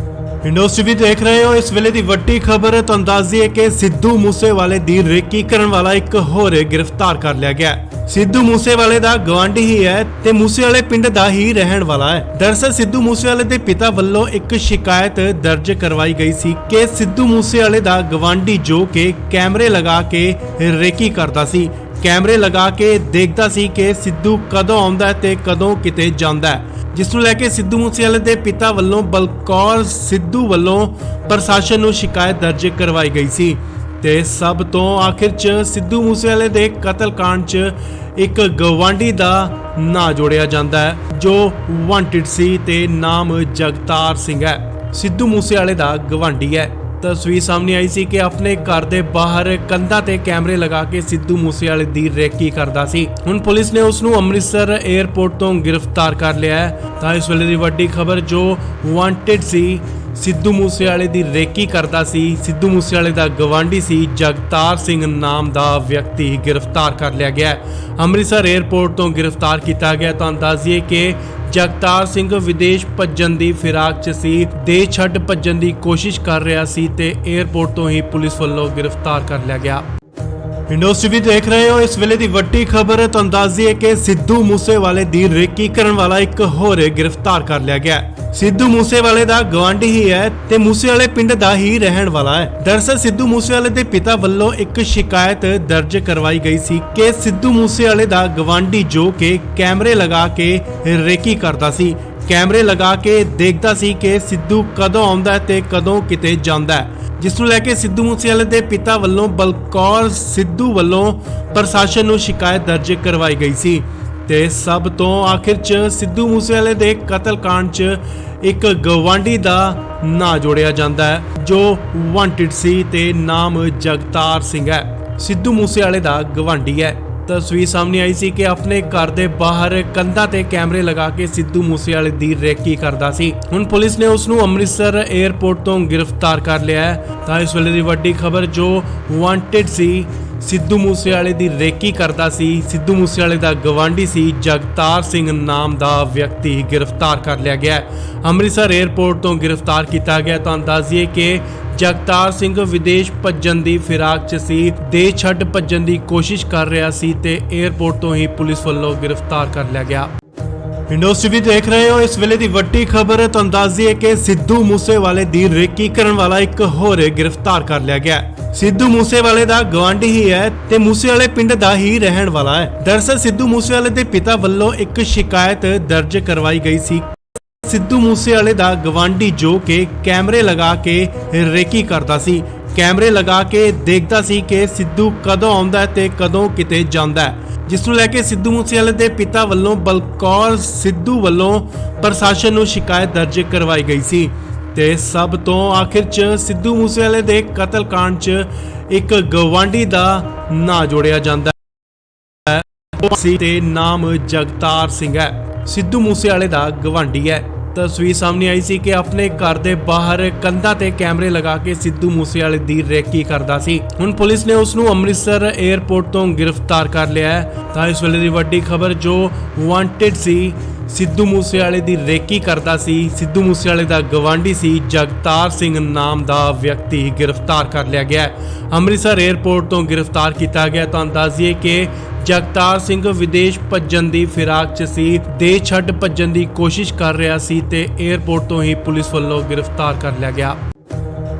Speaker 1: ਵਿੰਡੋਜ਼ ਟੀਵੀ ਦੇਖ ਰਹੇ ਹੋ। ਇਸ ਵੇਲੇ ਦੀ ਵੱਡੀ ਖਬਰ ਤੁਹਾਨੂੰ ਦੱਸ ਦਈਏ ਕਿ ਸਿੱਧੂ ਮੂਸੇਵਾਲੇ ਦੀ ਰੇਕੀ ਕਰਨ ਵਾਲਾ ਇੱਕ ਹੋਰ ਗ੍ਰਿਫਤਾਰ ਕਰ ਲਿਆ ਗਿਆ। ਸਿੱਧੂ ਮੂਸੇਵਾਲੇ ਦਾ ਗਵਾਂਢੀ ਹੀ ਹੈ ਤੇ ਮੂਸੇਵਾਲੇ ਪਿੰਡ ਦਾ ਹੀ ਰਹਿਣ ਵਾਲਾ ਹੈ। ਦਰਅਸਲ ਸਿੱਧੂ ਮੂਸੇਵਾਲੇ ਦੇ ਪਿਤਾ ਵੱਲੋਂ ਇੱਕ ਸ਼ਿਕਾਇਤ ਦਰਜ ਕਰਵਾਈ ਗਈ ਸੀ ਕਿ ਸਿੱਧੂ ਮੂਸੇਵਾਲੇ ਦਾ ਗਵਾਂਢੀ ਜੋ ਕਿ ਕੈਮਰੇ ਲਗਾ ਕੇ ਰੇਕੀ ਕਰਦਾ ਸੀ, ਕੈਮਰੇ ਲਗਾ ਕੇ ਦੇਖਦਾ ਸੀ ਕਿ ਸਿੱਧੂ ਕਦੋਂ ਆਉਂਦਾ ਤੇ ਕਦੋਂ ਕਿਤੇ ਜਾਂਦਾ ਹੈ, ਜਿਸ ਨੂੰ ਲੈ ਕੇ ਸਿੱਧੂ ਮੂਸੇਵਾਲੇ ਦੇ ਪਿਤਾ ਵੱਲੋਂ ਬਲਕੌਰ ਸਿੱਧੂ ਵੱਲੋਂ ਪ੍ਰਸ਼ਾਸਨ ਨੂੰ ਸ਼ਿਕਾਇਤ ਦਰਜ ਕਰਵਾਈ ਗਈ ਸੀ। ਤੇ ਸਭ ਤੋਂ ਆਖਿਰ 'ਚ ਸਿੱਧੂ ਮੂਸੇਵਾਲੇ ਦੇ ਕਤਲकांड 'ਚ ਇੱਕ ਗਵਾਂਢੀ ਦਾ ਨਾਂ ਜੋੜਿਆ ਜਾਂਦਾ ਹੈ ਜੋ ਵਾਂਟਿਡ ਸੀ ਤੇ ਨਾਮ ਜਗਤਾਰ ਸਿੰਘ ਹੈ। ਸਿੱਧੂ ਮੂਸੇਵਾਲੇ ਦਾ ਗਵਾਂਢੀ ਹੈ। ਤਸਵੀਰ ਸਾਹਮਣੇ ਆਈ ਸੀ ਕਿ ਆਪਣੇ ਘਰ ਦੇ ਬਾਹਰ ਕੰਧਾਂ ਤੇ ਕੈਮਰੇ ਲਗਾ ਕੇ ਸਿੱਧੂ ਮੂਸੇਵਾਲੇ ਦੀ ਰੇਕੀ ਕਰਦਾ ਸੀ। ਹੁਣ ਪੁਲਿਸ ਨੇ ਉਸ ਨੂੰ ਅੰਮ੍ਰਿਤਸਰ 에ਅਰਪੋਰਟ ਤੋਂ ਗ੍ਰਿਫਤਾਰ ਕਰ ਲਿਆ ਹੈ। ਤਾਂ ਇਸ ਵੇਲੇ ਦੀ ਵੱਡੀ ਖਬਰ ਜੋ ਵਾਂਟਿਡ ਸੀ, ਸਿੱਧੂ ਮੂਸੇਵਾਲੇ ਦੀ ਰੇਕੀ ਕਰਦਾ ਸੀ, ਸਿੱਧੂ ਮੂਸੇਵਾਲੇ ਦਾ ਗਵਾਂਢੀ ਸੀ ਜਗਤਾਰ ਸਿੰਘ ਨਾਮ ਦਾ ਵਿਅਕਤੀ ਗ੍ਰਿਫਤਾਰ ਕਰ ਲਿਆ ਗਿਆ। ਅੰਮ੍ਰਿਤਸਰ 에ਅਰਪੋਰਟ ਤੋਂ ਗ੍ਰਿਫਤਾਰ ਕੀਤਾ ਗਿਆ। ਤੁਹਾਨੂੰ ਦੱਸ ਦਈਏ ਕਿ ਜਗਤਾਰ ਸਿੰਘ ਵਿਦੇਸ਼ ਭੱਜਣ ਦੀ ਫਿਰਾਕ 'ਚ ਸੀ, ਦੇਸ਼ ਛੱਡ ਭੱਜਣ ਦੀ ਕੋਸ਼ਿਸ਼ ਕਰ ਰਿਹਾ ਸੀ ਤੇ 에ਅਰਪੋਰਟ ਤੋਂ ਹੀ ਪੁਲਿਸ ਵੱਲੋਂ ਗ੍ਰਿਫਤਾਰ ਕਰ ਲਿਆ ਗਿਆ। ਵਿੰਡੋਜ਼ ਟੀਵੀ ਦੇਖ ਰਹੇ ਹੋ। ਇਸ ਵੇਲੇ ਦੀ ਵੱਡੀ ਖਬਰ ਤੁਹਾਨੂੰ ਦੱਸ ਦਈਏ ਕਿ ਸਿੱਧੂ ਮੂਸੇਵਾਲੇ ਦੀ ਰੇਕੀ ਕਰਨ ਵਾਲਾ ਇੱਕ ਹੋਰ ਗ੍ਰਿਫਤਾਰ ਕਰ ਲਿਆ ਗਿਆ। ਸਿੱਧੂ ਮੂਸੇਵਾਲੇ ਦਾ ਗਵਾਂਢੀ ਹੀ ਹੈ ਤੇ ਮੂਸੇਵਾਲੇ ਪਿੰਡ ਦਾ ਹੀ ਰਹਿਣ ਵਾਲਾ ਹੈ। ਦਰਅਸਲ ਸਿੱਧੂ ਮੂਸੇਵਾਲੇ ਦੇ ਪਿਤਾ ਵੱਲੋਂ ਇੱਕ ਸ਼ਿਕਾਇਤ ਦਰਜ ਕਰਵਾਈ ਗਈ ਸੀ ਕਿ ਸਿੱਧੂ ਮੂਸੇਵਾਲੇ ਦਾ ਗਵਾਂਢੀ ਜੋ ਕਿ ਕੈਮਰੇ ਲਗਾ ਕੇ ਰੇਕੀ ਕਰਦਾ ਸੀ, ਕੈਮਰੇ ਲਗਾ ਕੇ ਦੇਖਦਾ ਸੀ ਕਿ ਸਿੱਧੂ ਕਦੋਂ ਆਉਂਦਾ ਤੇ ਕਦੋਂ ਕਿਤੇ ਜਾਂਦਾ ਹੈ, ਜਿਸ ਨੂੰ ਲੈ ਕੇ ਸਿੱਧੂ ਮੂਸੇਵਾਲੇ ਦੇ ਪਿਤਾ ਵੱਲੋਂ ਬਲਕੌਰ ਸਿੱਧੂ ਵੱਲੋਂ ਪ੍ਰਸ਼ਾਸਨ ਨੂੰ ਸ਼ਿਕਾਇਤ ਦਰਜ ਕਰਵਾਈ ਗਈ ਸੀ। ਤੇ ਸਭ ਤੋਂ ਆਖਿਰ 'ਚ ਸਿੱਧੂ ਮੂਸੇਵਾਲੇ ਦੇ ਕਤਲकांड 'ਚ ਇੱਕ ਗਵਾਂਢੀ ਦਾ ਨਾਂ ਜੋੜਿਆ ਜਾਂਦਾ ਹੈ ਜੋ ਵਾਂਟਿਡ ਸੀ ਤੇ ਨਾਮ ਜਗਤਾਰ ਸਿੰਘ ਹੈ। ਸਿੱਧੂ ਮੂਸੇਵਾਲੇ ਦਾ ਗਵਾਂਢੀ ਹੈ। ਤਸਵੀਰ ਸਾਹਮਣੇ ਆਈ ਸੀ ਕਿ ਆਪਣੇ ਘਰ ਦੇ ਬਾਹਰ ਕੰਧਾਂ ਤੇ ਕੈਮਰੇ ਲਗਾ ਕੇ ਸਿੱਧੂ ਮੂਸੇਵਾਲੇ ਦੀ ਰੇਕੀ ਕਰਦਾ ਸੀ। ਹੁਣ ਪੁਲਿਸ ਨੇ ਉਸ ਨੂੰ ਅੰਮ੍ਰਿਤਸਰ 에ਅਰਪੋਰਟ ਤੋਂ ਗ੍ਰਿਫਤਾਰ ਕਰ ਲਿਆ ਹੈ। ਤਾਂ ਇਸ ਵੇਲੇ ਦੀ ਵੱਡੀ ਖਬਰ ਜੋ ਵਾਂਟਡ ਸੀ, ਸਿੱਧੂ ਮੂਸੇਵਾਲੇ ਦੀ ਰੇਕੀ ਕਰਦਾ ਸੀ, ਸਿੱਧੂ ਮੂਸੇਵਾਲੇ ਦਾ ਗਵਾਂਢੀ ਸੀ ਜਗਤਾਰ ਸਿੰਘ ਨਾਮ ਦਾ ਵਿਅਕਤੀ ਗ੍ਰਿਫਤਾਰ ਕਰ ਲਿਆ ਗਿਆ ਹੈ। ਅੰਮ੍ਰਿਤਸਰ 에ਅਰਪੋਰਟ ਤੋਂ ਗ੍ਰਿਫਤਾਰ ਕੀਤਾ ਗਿਆ। ਤਾਂ ਦੱਸੀਏ ਕਿ ਜਗਤਾਰ ਸਿੰਘ ਵਿਦੇਸ਼ ਭੱਜਣ ਦੀ ਫਿਰਾਕ 'ਚ ਸੀ, ਦੇਸ਼ ਛੱਡ ਭੱਜਣ ਦੀ ਕੋਸ਼ਿਸ਼ ਕਰ ਰਿਹਾ ਸੀ ਤੇ 에ਅਰਪੋਰਟ ਤੋਂ ਹੀ ਪੁਲਿਸ ਵੱਲੋਂ ਗ੍ਰਿਫਤਾਰ ਕਰ ਲਿਆ ਗਿਆ। ਵਿੰਡੋਜ਼ ਟੀਵੀ ਦੇਖ ਰਹੇ ਹੋ। ਇਸ ਵੇਲੇ ਦੀ ਵੱਡੀ ਖਬਰ ਤੁਹਾਨੂੰ ਦੱਸ ਦਈਏ ਕਿ ਸਿੱਧੂ ਮੂਸੇਵਾਲੇ ਦੀ ਰੇਕੀ ਕਰਨ ਵਾਲਾ ਇੱਕ ਹੋਰ ਗ੍ਰਿਫਤਾਰ ਕਰ ਲਿਆ ਗਿਆ। ਸਿੱਧੂ ਮੂਸੇਵਾਲੇ ਦਾ ਗਵਾਂਢੀ ਹੀ ਹੈ ਤੇ ਮੂਸੇਵਾਲੇ ਪਿੰਡ ਦਾ ਹੀ ਰਹਿਣ ਵਾਲਾ ਹੈ। ਦਰਅਸਲ ਸਿੱਧੂ ਮੂਸੇਵਾਲੇ ਦੇ ਪਿਤਾ ਵੱਲੋਂ ਇੱਕ ਸ਼ਿਕਾਇਤ ਦਰਜ ਕਰਵਾਈ ਗਈ ਸੀ। ਸਿੱਧੂ ਮੂਸੇਵਾਲੇ ਦਾ ਗਵਾਂਢੀ ਜੋ ਕਿ ਕੈਮਰੇ ਲਗਾ ਕੇ ਰੇਕੀ ਕਰਦਾ ਸੀ, ਕੈਮਰੇ ਲਗਾ ਕੇ ਦੇਖਦਾ ਸੀ ਕਿ ਸਿੱਧੂ ਕਦੋਂ ਆਉਂਦਾ ਹੈ ਤੇ ਕਦੋਂ ਕਿਤੇ ਜਾਂਦਾ ਹੈ, ਜਿਸ ਨੂੰ ਲੈ ਕੇ ਸਿੱਧੂ ਮੂਸੇਵਾਲੇ ਦੇ ਪਿਤਾ ਵੱਲੋਂ ਬਲਕੌਰ ਸਿੱਧੂ ਵੱਲੋਂ ਪ੍ਰਸ਼ਾਸਨ ਨੂੰ ਸ਼ਿਕਾਇਤ ਦਰਜ ਕਰਵਾਈ ਗਈ ਸੀ। ਤੇ ਸਭ ਤੋਂ ਆਖਿਰ 'ਚ ਸਿੱਧੂ ਮੂਸੇਵਾਲੇ ਦੇ ਕਤਲकांड 'ਚ ਇੱਕ ਗਵਾਂਢੀ ਦਾ ਨਾਂ ਜੋੜਿਆ ਜਾਂਦਾ ਹੈ ਤੇ ਨਾਮ ਜਗਤਾਰ ਸਿੰਘ ਹੈ। ਸਿੱਧੂ ਮੂਸੇਵਾਲੇ ਦਾ ਗਵਾਂਢੀ ਹੈ। ਤਸਵੀਰ ਸਾਹਮਣੇ ਆਈ ਸੀ ਕਿ ਆਪਣੇ ਘਰ ਦੇ ਬਾਹਰ ਕੰਧਾਂ ਤੇ ਕੈਮਰੇ ਲਗਾ ਕੇ ਸਿੱਧੂ ਮੂਸੇਵਾਲੇ ਦੀ ਰੇਕੀ ਕਰਦਾ ਸੀ। ਹੁਣ ਪੁਲਿਸ ਨੇ ਉਸ ਨੂੰ ਅੰਮ੍ਰਿਤਸਰ 에ਅਰਪੋਰਟ ਤੋਂ ਗ੍ਰਿਫਤਾਰ ਕਰ ਲਿਆ ਹੈ। ਤਾਂ ਇਸ ਵੇਲੇ ਦੀ ਵੱਡੀ ਖਬਰ ਜੋ ਵਾਂਟਡ ਸੀ, ਸਿੱਧੂ ਮੂਸੇਵਾਲੇ ਦੀ ਰੇਕੀ ਕਰਦਾ ਸੀ, ਸਿੱਧੂ ਮੂਸੇਵਾਲੇ ਦਾ ਗਵਾਂਢੀ ਸੀ ਜਗਤਾਰ ਸਿੰਘ ਨਾਮ ਦਾ ਵਿਅਕਤੀ ਗ੍ਰਿਫਤਾਰ ਕਰ ਲਿਆ ਗਿਆ। ਅੰਮ੍ਰਿਤਸਰ 에ਅਰਪੋਰਟ ਤੋਂ ਗ੍ਰਿਫਤਾਰ ਕੀਤਾ ਗਿਆ। ਤਾਂ ਦੱਸ ਦਈਏ ਕਿ ਜਗਤਾਰ ਸਿੰਘ ਵਿਦੇਸ਼ ਭੱਜਣ ਦੀ ਫਿਰਾਕ 'ਚ ਸੀ, ਦੇਸ਼ ਛੱਡ ਭੱਜਣ ਦੀ ਕੋਸ਼ਿਸ਼ ਕਰ ਰਿਹਾ ਸੀ ਤੇ 에ਅਰਪੋਰਟ ਤੋਂ ਹੀ ਪੁਲਿਸ ਵੱਲੋਂ ਗ੍ਰਿਫਤਾਰ ਕਰ ਲਿਆ ਗਿਆ।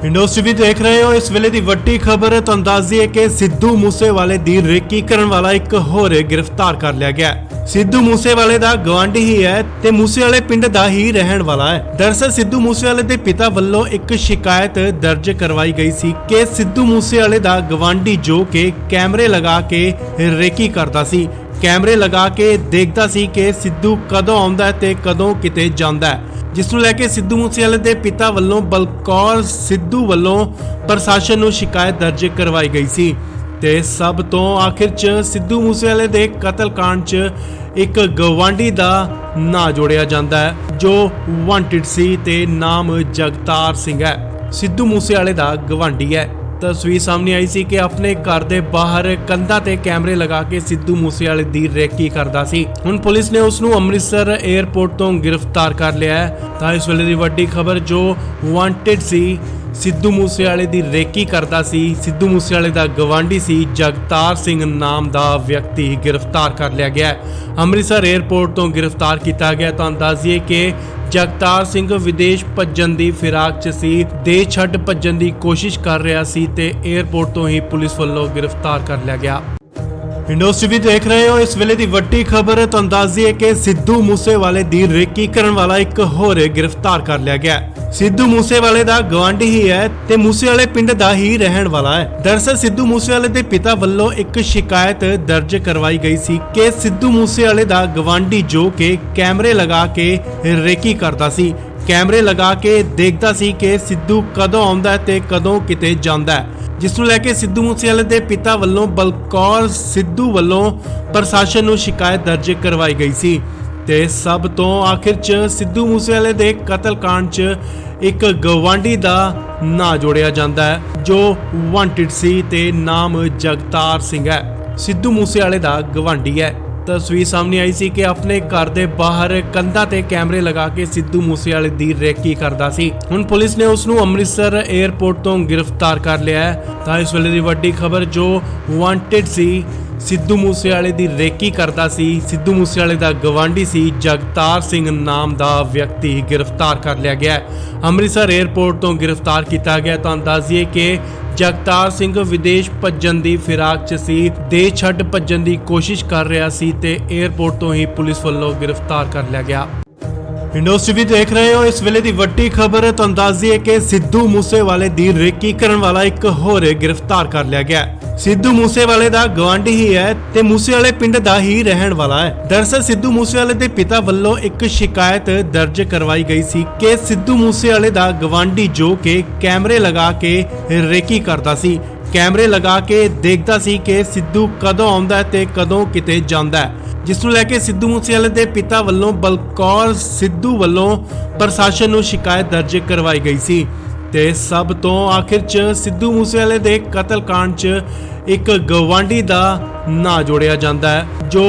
Speaker 1: ਵਿੰਡੋਜ਼ ਟੀਵੀ ਦੇਖ ਰਹੇ ਹੋ। ਇਸ ਵੇਲੇ ਦੀ ਵੱਡੀ ਖਬਰ ਤੁਹਾਨੂੰ ਦੱਸ ਦਈਏ ਕਿ ਸਿੱਧੂ ਮੂਸੇਵਾਲੇ ਦੀ ਰੇਕੀ ਕਰਨ ਵਾਲਾ ਇੱਕ ਹੋਰ ਗ੍ਰਿਫਤਾਰ ਕਰ ਲਿਆ ਗਿਆ। ਸਿੱਧੂ ਮੂਸੇਵਾਲੇ ਦਾ ਗਵਾਂਢੀ ਹੀ ਹੈ ਤੇ ਮੂਸੇਵਾਲੇ ਪਿੰਡ ਦਾ ਹੀ ਰਹਿਣ ਵਾਲਾ ਹੈ। ਦਰਅਸਲ ਸਿੱਧੂ ਮੂਸੇਵਾਲੇ ਦੇ ਪਿਤਾ ਵੱਲੋਂ ਇੱਕ ਸ਼ਿਕਾਇਤ ਦਰਜ ਕਰਵਾਈ ਗਈ ਸੀ ਕਿ ਸਿੱਧੂ ਮੂਸੇਵਾਲੇ ਦਾ ਗਵਾਂਢੀ ਜੋ ਕਿ ਕੈਮਰੇ ਲਗਾ ਕੇ ਰੇਕੀ ਕਰਦਾ ਸੀ, ਕੈਮਰੇ ਲਗਾ ਕੇ ਦੇਖਦਾ ਸੀ ਕਿ ਸਿੱਧੂ ਕਦੋਂ ਆਉਂਦਾ ਹੈ ਤੇ ਕਦੋਂ ਕਿਤੇ ਜਾਂਦਾ ਹੈ, ਜਿਸ ਨੂੰ ਲੈ ਕੇ ਸਿੱਧੂ ਮੂਸੇਵਾਲੇ ਦੇ ਪਿਤਾ ਵੱਲੋਂ ਬਲਕੌਰ ਸਿੱਧੂ ਵੱਲੋਂ ਪ੍ਰਸ਼ਾਸਨ ਨੂੰ ਸ਼ਿਕਾਇਤ ਦਰਜ ਕਰਵਾਈ ਗਈ ਸੀ। ਤੇ ਸਭ ਤੋਂ ਆਖਿਰ 'ਚ ਸਿੱਧੂ ਮੂਸੇਵਾਲੇ ਦੇ ਕਤਲकांड 'ਚ ਇੱਕ ਗਵਾਂਢੀ ਦਾ ਨਾਂ ਜੋੜਿਆ ਜਾਂਦਾ ਹੈ ਜੋ ਵਾਂਟਡ ਸੀ ਤੇ ਨਾਮ ਜਗਤਾਰ ਸਿੰਘ ਹੈ। ਸਿੱਧੂ ਮੂਸੇਵਾਲੇ ਦਾ ਗਵਾਂਢੀ ਹੈ। ਤਸਵੀਰ ਸਾਹਮਣੇ ਆਈ ਸੀ ਕਿ ਆਪਣੇ ਘਰ ਦੇ ਬਾਹਰ ਕੰਧਾਂ ਤੇ ਕੈਮਰੇ ਲਗਾ ਕੇ ਸਿੱਧੂ ਮੂਸੇਵਾਲੇ ਦੀ ਰੇਕੀ ਕਰਦਾ ਸੀ। ਹੁਣ ਪੁਲਿਸ ਨੇ ਉਸ ਨੂੰ ਅੰਮ੍ਰਿਤਸਰ 에ਅਰਪੋਰਟ ਤੋਂ ਗ੍ਰਿਫਤਾਰ ਕਰ ਲਿਆ ਹੈ। ਤਾਂ ਇਸ ਵੇਲੇ ਦੀ ਵੱਡੀ ਖਬਰ ਜੋ ਵਾਂਟਡ ਸੀ, ਸਿੱਧੂ ਮੂਸੇਵਾਲੇ ਦੀ ਰੇਕੀ ਕਰਦਾ ਸੀ, ਸਿੱਧੂ ਮੂਸੇਵਾਲੇ ਦਾ ਗਵਾਂਢੀ ਸੀ ਜਗਤਾਰ ਸਿੰਘ ਨਾਮ ਦਾ ਵਿਅਕਤੀ ਗ੍ਰਿਫਤਾਰ ਕਰ ਲਿਆ ਗਿਆ। ਅੰਮ੍ਰਿਤਸਰ 에ਅਰਪੋਰਟ ਤੋਂ ਗ੍ਰਿਫਤਾਰ ਕੀਤਾ ਗਿਆ। ਤਾਂ ਦੱਸ ਦਈਏ ਕਿ ਜਗਤਾਰ ਸਿੰਘ ਵਿਦੇਸ਼ ਭੱਜਣ ਦੀ ਫਿਰਾਕ 'ਚ ਸੀ, ਦੇਸ਼ ਛੱਡ ਭੱਜਣ ਦੀ ਕੋਸ਼ਿਸ਼ ਕਰ ਰਿਹਾ ਸੀ ਤੇ 에ਅਰਪੋਰਟ ਤੋਂ ਹੀ ਪੁਲਿਸ ਵੱਲੋਂ ਗ੍ਰਿਫਤਾਰ ਕਰ ਲਿਆ ਗਿਆ। ਵਿੰਡੋਜ਼ ਟੀਵੀ ਦੇਖ ਰਹੇ ਹੋ। ਇਸ ਵੇਲੇ ਦੀ ਵੱਡੀ ਖਬਰ ਤੁਹਾਨੂੰ ਦੱਸ ਦਈਏ ਕਿ ਸਿੱਧੂ ਮੂਸੇਵਾਲੇ ਦੀ ਰੇਕੀ ਕਰਨ ਵਾਲਾ ਇੱਕ ਹੋਰ ਗ੍ਰਿਫਤਾਰ ਕਰ ਲਿਆ ਗਿਆ। ਸਿੱਧੂ ਮੂਸੇਵਾਲੇ ਦਾ ਗਵਾਂਢੀ ਹੀ ਹੈ ਤੇ ਮੂਸੇਵਾਲੇ ਪਿੰਡ ਦਾ ਹੀ ਰਹਿਣ ਵਾਲਾ ਹੈ। ਦਰਅਸਲ ਸਿੱਧੂ ਮੂਸੇਵਾਲੇ ਦੇ ਪਿਤਾ ਵੱਲੋਂ ਇੱਕ ਸ਼ਿਕਾਇਤ ਦਰਜ ਕਰਵਾਈ ਗਈ ਸੀ ਕਿ ਸਿੱਧੂ ਮੂਸੇਵਾਲੇ ਦਾ ਗਵਾਂਢੀ ਜੋ ਕਿ ਕੈਮਰੇ ਲਗਾ ਕੇ ਰੇਕੀ ਕਰਦਾ ਸੀ, ਕੈਮਰੇ ਲਗਾ ਕੇ ਦੇਖਦਾ ਸੀ ਕਿ ਸਿੱਧੂ ਕਦੋਂ ਆਉਂਦਾ ਹੈ ਤੇ ਕਦੋਂ ਕਿਤੇ ਜਾਂਦਾ ਹੈ, ਜਿਸ ਨੂੰ ਲੈ ਕੇ ਸਿੱਧੂ ਮੂਸੇਵਾਲੇ ਦੇ ਪਿਤਾ ਵੱਲੋਂ ਬਲਕੌਰ ਸਿੱਧੂ ਵੱਲੋਂ ਪ੍ਰਸ਼ਾਸਨ ਨੂੰ ਸ਼ਿਕਾਇਤ ਦਰਜ ਕਰਵਾਈ ਗਈ ਸੀ। ਤੇ ਸਭ ਤੋਂ ਆਖਿਰ 'ਚ ਸਿੱਧੂ ਮੂਸੇਵਾਲੇ ਦੇ ਕਤਲकांड 'ਚ ਇੱਕ ਗਵਾਂਢੀ ਦਾ ਨਾਂ ਜੋੜਿਆ ਜਾਂਦਾ ਹੈ ਜੋ ਵਾਂਟਡ ਸੀ ਤੇ ਨਾਮ ਜਗਤਾਰ ਸਿੰਘ ਹੈ। ਸਿੱਧੂ ਮੂਸੇਵਾਲੇ ਦਾ ਗਵਾਂਢੀ ਹੈ। ਤਸਵੀਰ ਸਾਹਮਣੇ ਆਈ ਸੀ ਕਿ ਆਪਣੇ ਘਰ ਦੇ ਬਾਹਰ ਕੰਧਾਂ ਤੇ ਕੈਮਰੇ ਲਗਾ ਕੇ ਸਿੱਧੂ ਮੂਸੇਵਾਲੇ ਦੀ ਰੇਕੀ ਕਰਦਾ ਸੀ। ਹੁਣ ਪੁਲਿਸ ਨੇ ਉਸ ਨੂੰ ਅੰਮ੍ਰਿਤਸਰ 에ਅਰਪੋਰਟ ਤੋਂ ਗ੍ਰਿਫਤਾਰ ਕਰ ਲਿਆ ਹੈ। ਤਾਂ ਇਸ ਵੇਲੇ ਦੀ ਵੱਡੀ ਖਬਰ ਜੋ ਵਾਂਟਡ ਸੀ, ਸਿੱਧੂ ਮੂਸੇਵਾਲੇ ਦੀ ਰੇਕੀ ਕਰਦਾ ਸੀ, ਸਿੱਧੂ ਮੂਸੇਵਾਲੇ ਦਾ ਗਵਾਂਢੀ ਸੀ ਜਗਤਾਰ ਸਿੰਘ ਨਾਮ ਦਾ ਵਿਅਕਤੀ ਗ੍ਰਿਫਤਾਰ ਕਰ ਲਿਆ ਗਿਆ। ਅੰਮ੍ਰਿਤਸਰ 에ਅਰਪੋਰਟ ਤੋਂ ਗ੍ਰਿਫਤਾਰ ਕੀਤਾ ਗਿਆ। ਤਾਂ ਦੱਸ ਦਈਏ ਕਿ ਜਗਤਾਰ ਸਿੰਘ ਵਿਦੇਸ਼ ਭੱਜਣ ਦੀ ਫਿਰਾਕ 'ਚ ਸੀ, ਦੇਸ਼ ਛੱਡ ਭੱਜਣ ਦੀ ਕੋਸ਼ਿਸ਼ ਕਰ ਰਿਹਾ ਸੀ ਤੇ 에ਅਰਪੋਰਟ ਤੋਂ ਹੀ ਪੁਲਿਸ ਵੱਲੋਂ ਗ੍ਰਿਫਤਾਰ ਕਰ ਲਿਆ ਗਿਆ। ਵਿੰਡੋਜ਼ ਟੀਵੀ ਦੇਖ ਰਹੇ ਹੋ। ਇਸ ਵੇਲੇ ਦੀ ਵੱਡੀ ਖਬਰ ਤੁਹਾਨੂੰ ਦੱਸ ਦਈਏ ਕਿ ਸਿੱਧੂ ਮੂਸੇਵਾਲੇ ਦੀ ਰੇਕੀ ਕਰਨ ਵਾਲਾ ਇੱਕ ਹੋਰ ਗ੍ਰਿਫਤਾਰ ਕਰ ਲਿਆ ਗਿਆ। ਸਿੱਧੂ ਮੂਸੇਵਾਲੇ ਦਾ ਗਵਾਂਢੀ ਹੀ ਹੈ ਤੇ ਮੂਸੇਵਾਲੇ ਪਿੰਡ ਦਾ ਹੀ ਰਹਿਣ ਵਾਲਾ ਹੈ। ਦਰਅਸਲ ਸਿੱਧੂ ਮੂਸੇਵਾਲੇ ਦੇ ਪਿਤਾ ਵੱਲੋਂ ਇੱਕ ਸ਼ਿਕਾਇਤ ਦਰਜ ਕਰਵਾਈ ਗਈ ਸੀ ਕਿ ਸਿੱਧੂ ਮੂਸੇਵਾਲੇ ਦਾ ਗਵਾਂਢੀ ਜੋ ਕਿ ਕੈਮਰੇ ਲਗਾ ਕੇ ਰੇਕੀ ਕਰਦਾ ਸੀ, कैमरे लगा के देखदा सी कि सिद्धू कदों आउंदा है ते कदों किते जांदा है, जिस नूं लैके सिद्धू मूसेवाले दे पिता वल्लों बलकौर सिद्धू वल्लों प्रशासन नूं शिकायत दर्ज करवाई गई सी ते सब तो आखिर च सिद्धू मूसेवाले दे कतल कांड च एक गवांढी दा ਨਾਂ जोड़िया जांदा है जो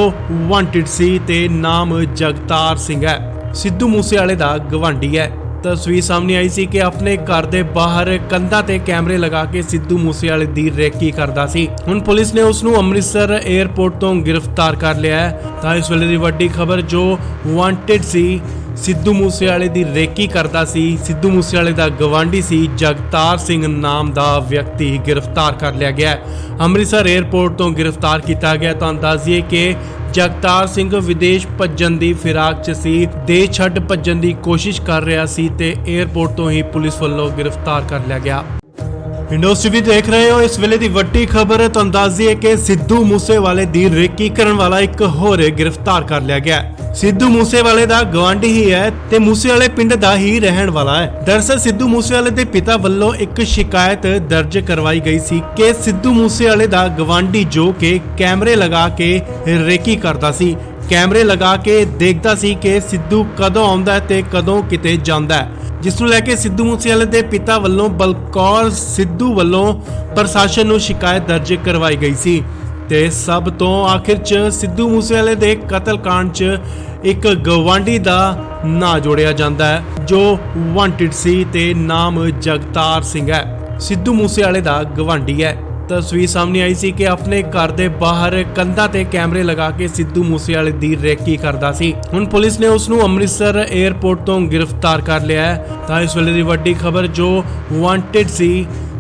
Speaker 1: वांटेड सी ते नाम जगतार सिंह है। सिद्धू मूसेवाले दा गवांढी है। तस्वीर सामने आई सी कि अपने घर दे बाहर कंधा ते कैमरे लगा के सिद्धू मूसेवाले दी रेकी करदा सी। हुण पुलिस ने उस नूं अमृतसर एयरपोर्ट तो गिरफ्तार कर लिया है। तां इस वेले दी वड्डी खबर जो वांटेड सी सिद्धू मूसेवाले दी रेकी करदा सी, सिद्धू मूसेवाले दा गवांढी सी जगतार सिंह नाम दा व्यक्ति गिरफ्तार कर लिया गया है। अमृतसर एयरपोर्ट तो गिरफ्तार किया गया। तो अंदाजिए कि जगतार सिंह विदेश भज्जण दी फिराक च सी, देश छड्ड भज्जण दी कोशिश कर रहा सी ते एयरपोर्ट तो ही पुलिस वालों गिरफ्तार कर लिया गया। विंडोज टीवी देख रहे हो। इस वेले दी वड्डी खबर तो अंदाजिए कि सिद्धू मूसेवाले दी रेकी करन वाला एक होर गिरफ्तार कर लिया गया। सिद्धू मूसेवाले दा गवांढी ही है ते मूसेवाले पिंड दा ही रहन वाला है। दरअसल सिद्धू मूसेवाले दे पिता वल्लों एक शिकायत दर्ज करवाई गई सी कि सिद्धू मूसेवाले दा गवांढी जो के कैमरे लगा के रेकी करदा सी, कैमरे लगा के देखदा सी कि सिद्धू कदों आउंदा है ते कदों किते जांदा है, जिस नूं लैके सिद्धू मूसेवाले दे पिता वल्लों बलकौर सिद्धू वल्लों प्रशासन नूं शिकायत दर्ज करवाई गई सी ते सब तो आखिर च सिद्धू मूसेवाले दे कतल कांड च एक गवांढी दा ਨਾਂ जोड़िया जांदा है जो वांटेड सी ते नाम जगतार सिंह है। सिद्धू मूसेवाले दा गवांढी है। तस्वीर सामने आई सी कि अपने घर दे बाहर कंधा ते कैमरे लगा के सिद्धू मूसेवाले दी रेकी करदा सी। हुण पुलिस ने उस नूं अमृतसर एयरपोर्ट तो गिरफ्तार कर लिया है। तां इस वेले दी वड्डी खबर जो वांटेड सी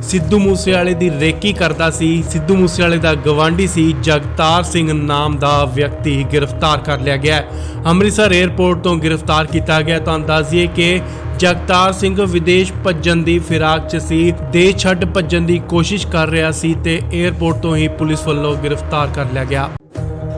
Speaker 1: सिद्धू मूसेवाले दी रेकी करदा सी, सिद्धू मूसेवाले दा गवांढी सी जगतार सिंह नाम दा व्यक्ति गिरफ्तार कर लिया गया है। अमृतसर एयरपोर्ट तो गिरफ्तार किया गया। तो अंदाजिए कि जगतार सिंह विदेश भज्जण दी फिराक च सी, देश छड्ड भज्जण दी कोशिश कर रहा सी ते एयरपोर्ट तो ही पुलिस वालों गिरफ्तार कर लिया गया।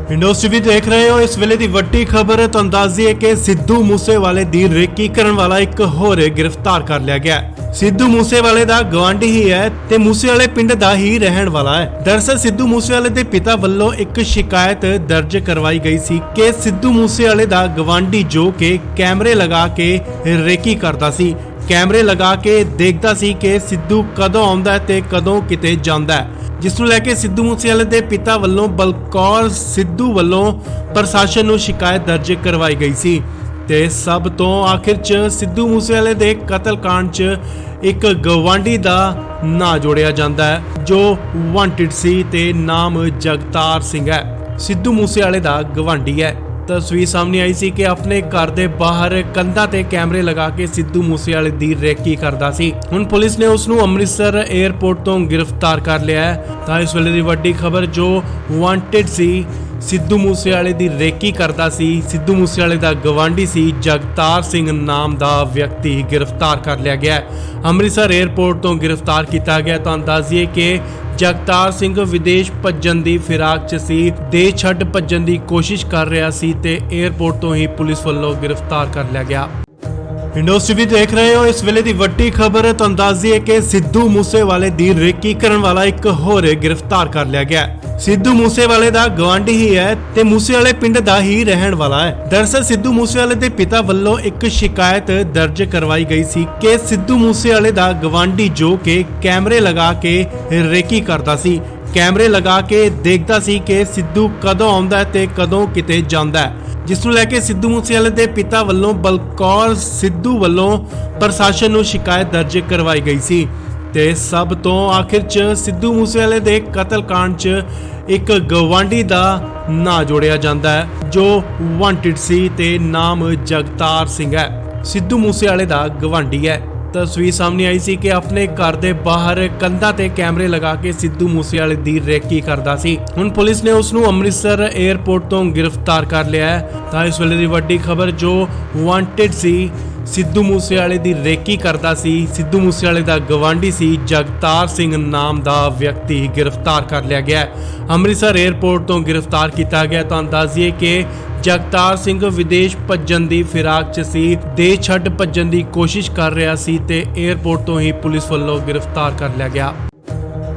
Speaker 1: विंडोज टीवी देख रहे हो। इस वेले दी वड्डी खबर तो अंदाजिए कि सिद्धू मूसेवाले दी रेकी करन वाला एक होर गिरफ्तार कर लिया गया। सिद्धू मूसेवाले दा गवांढी ही है ते मूसेवाले पिंड दा ही रहन वाला है। दरअसल सिद्धू मूसेवाले दे पिता वल्लों एक शिकायत दर्ज करवाई गई सी कि सिद्धू मूसेवाले दा गवांढी जो के कैमरे लगा के रेकी करदा सी, कैमरे लगा के देखदा सी कि सिद्धू कदों आउंदा है ते कदों किते जांदा है, जिस नूं लैके सिद्धू मूसेवाले दे पिता वल्लों बलकौर सिद्धू वल्लों प्रशासन नूं शिकायत दर्ज करवाई गई सी ते सब तो आखिर च सिद्धू मूसेवाले दे कतल कांड च एक गवांढी दा ਨਾਂ जोड़िया जांदा है जो वांटेड सी ते नाम जगतार सिंह है। सिद्धू मूसेवाले दा गवांढी है। तस्वीर सामने आई सी कि अपने घर दे बाहर कंधा ते कैमरे लगा के सिद्धू मूसेवाले दी रेकी करदा सी। हुण पुलिस ने उस नूं अमृतसर एयरपोर्ट तो गिरफ्तार कर लिया है। तां इस वेले दी वड्डी खबर जो वांटेड सी सिद्धू मूसेवाले दी रेकी करदा सी, सिद्धू मूसेवाले दा गवांढी सी जगतार सिंह नाम दा व्यक्ति गिरफ्तार कर लिया गया है। अमृतसर एयरपोर्ट तो गिरफ्तार किया गया। तो अंदाजिए कि जगतार सिंह विदेश भज्जण दी फिराक च सी, देश छड्ड भज्जण दी कोशिश कर रहा सी ते एयरपोर्ट तो ही पुलिस वालों गिरफ्तार कर लिया गया। विंडोज टीवी देख रहे हो। इस वेले दी वड्डी खबर तो अंदाजिए कि सिद्धू मूसेवाले दी रेकी करन वाला एक होर गिरफ्तार कर लिया गया। सिद्धू मूसेवाले दा गवांढी ही है ते मूसेवाले पिंड दा ही रहन वाला है। दरअसल सिद्धू मूसेवाले दे पिता वल्लों एक शिकायत दर्ज करवाई गई सी कि सिद्धू मूसेवाले दा गवांढी जो के कैमरे लगा के रेकी करदा सी, कैमरे लगा के देखदा सी कि सिद्धू कदों आउंदा है ते कदों किते जांदा है, जिस नूं लैके सिद्धू मूसेवाले दे पिता वल्लों बलकौर सिद्धू वल्लों प्रशासन नूं शिकायत दर्ज करवाई गई सी ते सब तो आखिर च सिद्धू मूसेवाले दे कतल कांड च एक गवांढी दा ਨਾਂ जोड़िया जांदा है जो वांटेड सी ते नाम जगतार सिंह है। सिद्धू मूसेवाले दा गवांढी है। तस्वीर सामने आई सी कि अपने घर दे बाहर कंधा ते कैमरे लगा के सिद्धू मूसेवाले दी रेकी करदा सी। हुण पुलिस ने उस नूं अमृतसर एयरपोर्ट तो गिरफ्तार कर लिया है। तां इस वेले दी वड्डी खबर जो वांटेड सी सिद्धू मूसेवाले दी रेकी करदा सी, सिद्धू मूसेवाले दा गवांढी सी जगतार सिंह नाम दा व्यक्ति गिरफ्तार कर लिया गया है। अमृतसर एयरपोर्ट तो गिरफ्तार किया गया। तो अंदाजिए कि जगतार सिंह विदेश भज्जण दी फिराक च सी, देश छड्ड भज्जण दी कोशिश कर रहा सी ते एयरपोर्ट तो ही पुलिस वालों गिरफ्तार कर लिया गया।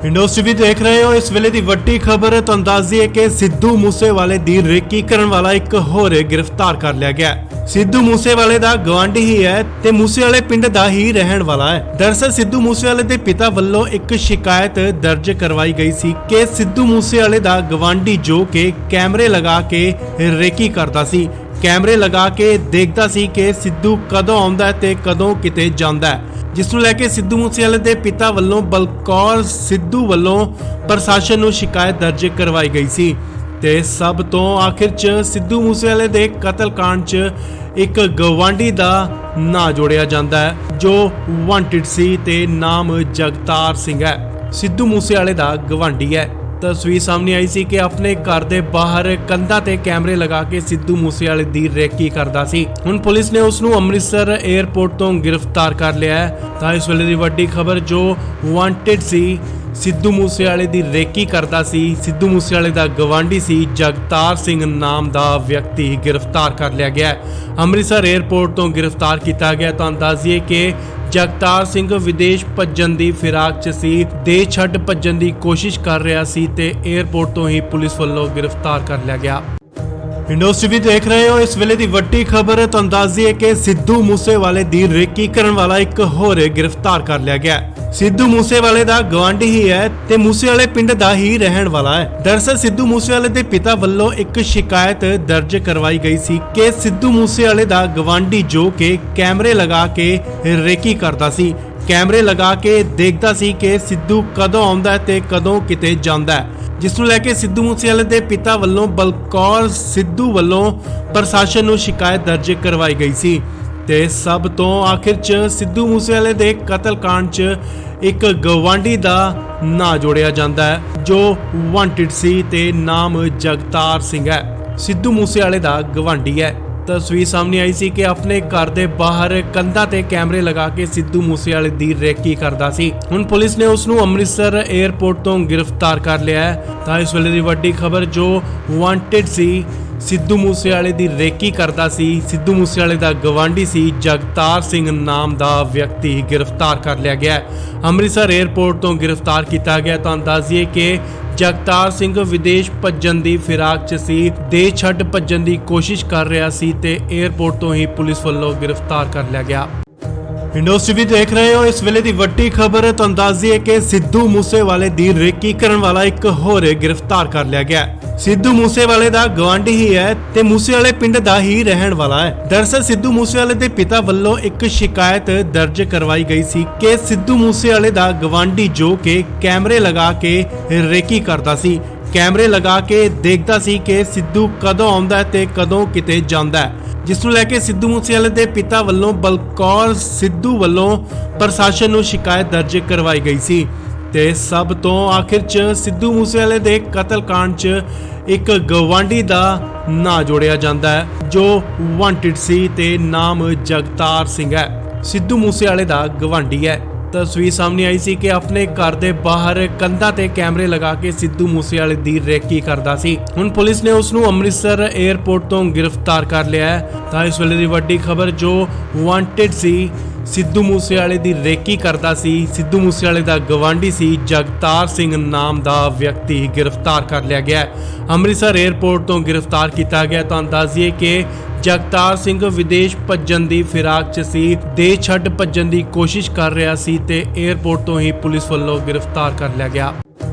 Speaker 1: ਵਿੰਡੋਜ਼ ਟੀਵੀ ਦੇਖ ਰਹੇ ਹੋ। ਇਸ ਵੇਲੇ ਦੀ ਵੱਡੀ ਖਬਰ ਤੁਹਾਨੂੰ ਦੱਸ ਦਈਏ ਕਿ ਸਿੱਧੂ ਮੂਸੇਵਾਲੇ ਦੀ ਰੇਕੀ ਕਰਨ ਵਾਲਾ ਇੱਕ ਹੋਰ ਗ੍ਰਿਫਤਾਰ ਕਰ ਲਿਆ ਗਿਆ। ਸਿੱਧੂ ਮੂਸੇਵਾਲੇ ਦਾ ਗਵਾਂਢੀ ਹੀ ਹੈ ਤੇ ਮੂਸੇਵਾਲੇ ਪਿੰਡ ਦਾ ਹੀ ਰਹਿਣ ਵਾਲਾ ਹੈ। ਦਰਅਸਲ ਸਿੱਧੂ ਮੂਸੇਵਾਲੇ ਦੇ ਪਿਤਾ ਵੱਲੋਂ ਇੱਕ ਸ਼ਿਕਾਇਤ ਦਰਜ ਕਰਵਾਈ ਗਈ ਸੀ ਕਿ ਸਿੱਧੂ ਮੂਸੇਵਾਲੇ ਦਾ ਗਵਾਂਢੀ ਜੋ ਕਿ ਕੈਮਰੇ ਲਗਾ ਕੇ ਰੇਕੀ ਕਰਦਾ ਸੀ, ਕੈਮਰੇ ਲਗਾ ਕੇ ਦੇਖਦਾ ਸੀ ਕਿ ਸਿੱਧੂ ਕਦੋਂ ਆਉਂਦਾ ਹੈ ਤੇ ਕਦੋਂ ਕਿਤੇ ਜਾਂਦਾ ਹੈ, ਜਿਸ ਨੂੰ ਲੈ ਕੇ ਸਿੱਧੂ ਮੂਸੇਵਾਲੇ ਦੇ ਪਿਤਾ ਵੱਲੋਂ ਬਲਕੌਰ ਸਿੱਧੂ ਵੱਲੋਂ ਪ੍ਰਸ਼ਾਸਨ ਨੂੰ ਸ਼ਿਕਾਇਤ ਦਰਜ ਕਰਵਾਈ ਗਈ ਸੀ। ਤੇ ਸਭ ਤੋਂ ਆਖਿਰ 'ਚ ਸਿੱਧੂ ਮੂਸੇਵਾਲੇ ਦੇ ਕਤਲकांड 'ਚ ਇੱਕ ਗਵਾਂਢੀ ਦਾ ਨਾਂ ਜੋੜਿਆ ਜਾਂਦਾ ਹੈ ਜੋ ਵਾਂਟਿਡ ਸੀ ਤੇ ਨਾਮ ਜਗਤਾਰ ਸਿੰਘ ਹੈ। ਸਿੱਧੂ ਮੂਸੇਵਾਲੇ ਦਾ ਗਵਾਂਢੀ ਹੈ। ਤਸਵੀਰ ਸਾਹਮਣੇ ਆਈ ਸੀ ਕਿ ਆਪਣੇ ਘਰ ਦੇ ਬਾਹਰ ਕੰਧਾਂ ਤੇ ਕੈਮਰੇ ਲਗਾ ਕੇ ਸਿੱਧੂ ਮੂਸੇਵਾਲੇ ਦੀ ਰੇਕੀ ਕਰਦਾ ਸੀ। ਹੁਣ ਪੁਲਿਸ ਨੇ ਉਸ ਨੂੰ ਅੰਮ੍ਰਿਤਸਰ 에ਅਰਪੋਰਟ ਤੋਂ ਗ੍ਰਿਫਤਾਰ ਕਰ ਲਿਆ ਹੈ। ਤਾਂ ਇਸ ਵੇਲੇ ਦੀ ਵੱਡੀ ਖਬਰ ਜੋ ਵਾਂਟਿਡ ਸੀ, ਸਿੱਧੂ ਮੂਸੇਵਾਲੇ ਦੀ ਰੇਕੀ ਕਰਦਾ ਸੀ, ਸਿੱਧੂ ਮੂਸੇਵਾਲੇ ਦਾ ਗਵਾਂਢੀ ਸੀ, ਜਗਤਾਰ ਸਿੰਘ ਨਾਮ ਦਾ ਵਿਅਕਤੀ ਗ੍ਰਿਫਤਾਰ ਕਰ ਲਿਆ ਗਿਆ। ਅੰਮ੍ਰਿਤਸਰ 에ਅਰਪੋਰਟ ਤੋਂ ਗ੍ਰਿਫਤਾਰ ਕੀਤਾ ਗਿਆ। ਤੁਹਾਨੂੰ ਦੱਸ ਦਈਏ ਕਿ ਜਗਤਾਰ ਸਿੰਘ ਵਿਦੇਸ਼ ਭੱਜਣ ਦੀ ਫਿਰਾਕ 'ਚ ਸੀ, ਦੇਸ਼ ਛੱਡ ਭੱਜਣ ਦੀ ਕੋਸ਼ਿਸ਼ ਕਰ ਰਿਹਾ ਸੀ ਤੇ 에ਅਰਪੋਰਟ ਤੋਂ ਹੀ ਪੁਲਿਸ ਵੱਲੋਂ ਗ੍ਰਿਫਤਾਰ ਕਰ ਲਿਆ ਗਿਆ। ਵਿੰਡੋਜ਼ ਟੀਵੀ ਦੇਖ ਰਹੇ ਹੋ। ਇਸ ਵੇਲੇ ਦੀ ਵੱਡੀ ਖਬਰ ਤੁਹਾਨੂੰ ਦੱਸ ਦਈਏ ਕਿ ਸਿੱਧੂ ਮੂਸੇਵਾਲੇ ਦੀ ਰੇਕੀ ਕਰਨ ਵਾਲਾ ਇੱਕ ਹੋਰ ਗ੍ਰਿਫਤਾਰ ਕਰ ਲਿਆ ਗਿਆ। ਸਿੱਧੂ ਮੂਸੇਵਾਲੇ ਦਾ ਗਵਾਂਢੀ ਹੀ ਹੈ ਤੇ ਮੂਸੇਵਾਲੇ ਪਿੰਡ ਦਾ ਹੀ ਰਹਿਣ ਵਾਲਾ ਹੈ। ਦਰਅਸਲ ਸਿੱਧੂ ਮੂਸੇਵਾਲੇ ਦੇ ਪਿਤਾ ਵੱਲੋਂ ਇੱਕ ਸ਼ਿਕਾਇਤ ਦਰਜ ਕਰਵਾਈ ਗਈ ਸੀ ਕਿ ਸਿੱਧੂ ਮੂਸੇਵਾਲੇ ਦਾ ਗਵਾਂਢੀ ਜੋ ਕਿ ਕੈਮਰੇ ਲਗਾ ਕੇ ਰੇਕੀ ਕਰਦਾ ਸੀ, ਕੈਮਰੇ ਲਗਾ ਕੇ ਦੇਖਦਾ ਸੀ ਕਿ ਸਿੱਧੂ ਕਦੋਂ ਆਉਂਦਾ ਹੈ ਤੇ ਕਦੋਂ ਕਿਤੇ ਜਾਂਦਾ ਹੈ, ਜਿਸ ਨੂੰ ਲੈ ਕੇ ਸਿੱਧੂ ਮੂਸੇਵਾਲੇ ਦੇ ਪਿਤਾ ਵੱਲੋਂ ਬਲਕੌਰ ਸਿੱਧੂ ਵੱਲੋਂ ਪ੍ਰਸ਼ਾਸਨ ਨੂੰ ਸ਼ਿਕਾਇਤ ਦਰਜ ਕਰਵਾਈ ਗਈ ਸੀ। ਤੇ ਸਭ ਤੋਂ ਆਖਿਰ 'ਚ ਸਿੱਧੂ ਮੂਸੇਵਾਲੇ ਦੇ ਕਤਲकांड 'ਚ ਇੱਕ ਗਵਾਂਢੀ ਦਾ ਨਾਂ ਜੋੜਿਆ ਜਾਂਦਾ ਹੈ ਜੋ ਵਾਂਟਿਡ ਸੀ ਤੇ ਨਾਮ ਜਗਤਾਰ ਸਿੰਘ ਹੈ। ਸਿੱਧੂ ਮੂਸੇਵਾਲੇ ਦਾ ਗਵਾਂਢੀ ਹੈ। ਤਸਵੀਰ ਸਾਹਮਣੇ ਆਈ ਸੀ ਕਿ ਆਪਣੇ ਘਰ ਦੇ ਬਾਹਰ ਕੰਧਾਂ ਤੇ ਕੈਮਰੇ ਲਗਾ ਕੇ ਸਿੱਧੂ ਮੂਸੇਵਾਲੇ ਦੀ ਰੇਕੀ ਕਰਦਾ ਸੀ। ਹੁਣ ਪੁਲਿਸ ਨੇ ਉਸ ਨੂੰ ਅੰਮ੍ਰਿਤਸਰ 에ਅਰਪੋਰਟ ਤੋਂ ਗ੍ਰਿਫਤਾਰ ਕਰ ਲਿਆ ਹੈ। ਤਾਂ ਇਸ ਵੇਲੇ ਦੀ ਵੱਡੀ ਖਬਰ ਜੋ ਵਾਂਟਿਡ ਸੀ, ਸਿੱਧੂ ਮੂਸੇਵਾਲੇ ਦੀ ਰੇਕੀ ਕਰਦਾ ਸੀ, ਸਿੱਧੂ ਮੂਸੇਵਾਲੇ ਦਾ ਗਵਾਂਢੀ ਸੀ, ਜਗਤਾਰ ਸਿੰਘ ਨਾਮ ਦਾ ਵਿਅਕਤੀ ਗ੍ਰਿਫਤਾਰ ਕਰ ਲਿਆ ਗਿਆ। ਅੰਮ੍ਰਿਤਸਰ 에ਅਰਪੋਰਟ ਤੋਂ ਗ੍ਰਿਫਤਾਰ ਕੀਤਾ ਗਿਆ। ਤੁਹਾਨੂੰ ਦੱਸ ਦਈਏ ਕਿ ਜਗਤਾਰ ਸਿੰਘ ਵਿਦੇਸ਼ ਭੱਜਣ ਦੀ ਫਿਰਾਕ 'ਚ ਸੀ, ਦੇਸ਼ ਛੱਡ ਭੱਜਣ ਦੀ ਕੋਸ਼ਿਸ਼ ਕਰ ਰਿਹਾ ਸੀ ਤੇ 에ਅਰਪੋਰਟ ਤੋਂ ਹੀ ਪੁਲਿਸ ਵੱਲੋਂ ਗ੍ਰਿਫਤਾਰ ਕਰ ਲਿਆ ਗਿਆ। ਵਿੰਡੋਜ਼ ਟੀਵੀ ਦੇਖ ਰਹੇ ਹੋ। ਇਸ ਵੇਲੇ ਦੀ ਵੱਡੀ ਖਬਰ ਤੁਹਾਨੂੰ ਦੱਸ ਦਈਏ ਕਿ ਸਿੱਧੂ ਮੂਸੇਵਾਲੇ ਦੀ ਰੇਕੀ ਕਰਨ ਵਾਲਾ ਇੱਕ ਹੋਰ ਗ੍ਰਿਫਤਾਰ ਕਰ ਲਿਆ ਗਿਆ। ਸਿੱਧੂ ਮੂਸੇਵਾਲੇ ਦਾ ਗਵਾਂਢੀ ਹੀ ਹੈ ਤੇ ਮੂਸੇਵਾਲੇ ਪਿੰਡ ਦਾ ਹੀ ਰਹਿਣ ਵਾਲਾ ਹੈ। ਦਰਅਸਲ ਸਿੱਧੂ ਮੂਸੇਵਾਲੇ ਦੇ ਪਿਤਾ ਵੱਲੋਂ ਇੱਕ ਸ਼ਿਕਾਇਤ ਦਰਜ ਕਰਵਾਈ ਗਈ ਸੀ ਕਿ ਸਿੱਧੂ ਮੂਸੇਵਾਲੇ ਦਾ ਗਵਾਂਢੀ ਜੋ ਕਿ ਕੈਮਰੇ ਲਗਾ ਕੇ ਰੇਕੀ ਕਰਦਾ ਸੀ, ਕੈਮਰੇ ਲਗਾ ਕੇ ਦੇਖਦਾ ਸੀ ਕਿ ਸਿੱਧੂ ਕਦੋਂ ਆਉਂਦਾ ਹੈ ਤੇ ਕਦੋਂ ਕਿਤੇ ਜਾਂਦਾ ਹੈ, ਜਿਸ ਨੂੰ ਲੈ ਕੇ ਸਿੱਧੂ ਮੂਸੇਵਾਲੇ ਦੇ ਪਿਤਾ ਵੱਲੋਂ ਬਲਕੌਰ ਸਿੱਧੂ ਵੱਲੋਂ ਪ੍ਰਸ਼ਾਸਨ ਨੂੰ ਸ਼ਿਕਾਇਤ ਦਰਜ ਕਰਵਾਈ ਗਈ ਸੀ। ਤੇ ਸਭ ਤੋਂ ਆਖਿਰ 'ਚ ਸਿੱਧੂ ਮੂਸੇਵਾਲੇ ਦੇ ਕਤਲकांड 'ਚ ਇੱਕ ਗਵਾਂਢੀ ਦਾ ਨਾਂ ਜੋੜਿਆ ਜਾਂਦਾ ਹੈ ਜੋ ਵਾਂਟਿਡ ਸੀ ਤੇ ਨਾਮ ਜਗਤਾਰ ਸਿੰਘ ਹੈ। ਸਿੱਧੂ ਮੂਸੇਵਾਲੇ ਦਾ ਗਵਾਂਢੀ ਹੈ। ਤਸਵੀਰ ਸਾਹਮਣੇ ਆਈ ਸੀ ਕਿ ਆਪਣੇ ਘਰ ਦੇ ਬਾਹਰ ਕੰਧਾਂ ਤੇ ਕੈਮਰੇ ਲਗਾ ਕੇ ਸਿੱਧੂ ਮੂਸੇਵਾਲੇ ਦੀ ਰੇਕੀ ਕਰਦਾ ਸੀ। ਹੁਣ ਪੁਲਿਸ ਨੇ ਉਸ ਨੂੰ ਅੰਮ੍ਰਿਤਸਰ 에ਅਰਪੋਰਟ ਤੋਂ ਗ੍ਰਿਫਤਾਰ ਕਰ ਲਿਆ ਹੈ। ਤਾਂ ਇਸ ਵੇਲੇ ਦੀ ਵੱਡੀ ਖਬਰ ਜੋ ਵਾਂਟਿਡ ਸੀ, ਸਿੱਧੂ ਮੂਸੇਵਾਲੇ ਦੀ ਰੇਕੀ ਕਰਦਾ ਸੀ, ਸਿੱਧੂ ਮੂਸੇਵਾਲੇ ਦਾ ਗਵਾਂਢੀ ਸੀ, ਜਗਤਾਰ ਸਿੰਘ ਨਾਮ ਦਾ ਵਿਅਕਤੀ ਗ੍ਰਿਫਤਾਰ ਕਰ ਲਿਆ ਗਿਆ। ਅੰਮ੍ਰਿਤਸਰ 에ਅਰਪੋਰਟ ਤੋਂ ਗ੍ਰਿਫਤਾਰ ਕੀਤਾ ਗਿਆ। ਤੁਹਾਨੂੰ ਦੱਸ ਦਈਏ ਕਿ ਜਗਤਾਰ ਸਿੰਘ ਵਿਦੇਸ਼ ਭੱਜਣ ਦੀ ਫਿਰਾਕ 'ਚ ਸੀ, ਦੇਸ਼ ਛੱਡ ਭੱਜਣ ਦੀ ਕੋਸ਼ਿਸ਼ ਕਰ ਰਿਹਾ ਸੀ ਤੇ 에ਅਰਪੋਰਟ ਤੋਂ ਹੀ ਪੁਲਿਸ ਵੱਲੋਂ ਗ੍ਰਿਫਤਾਰ ਕਰ ਲਿਆ ਗਿਆ।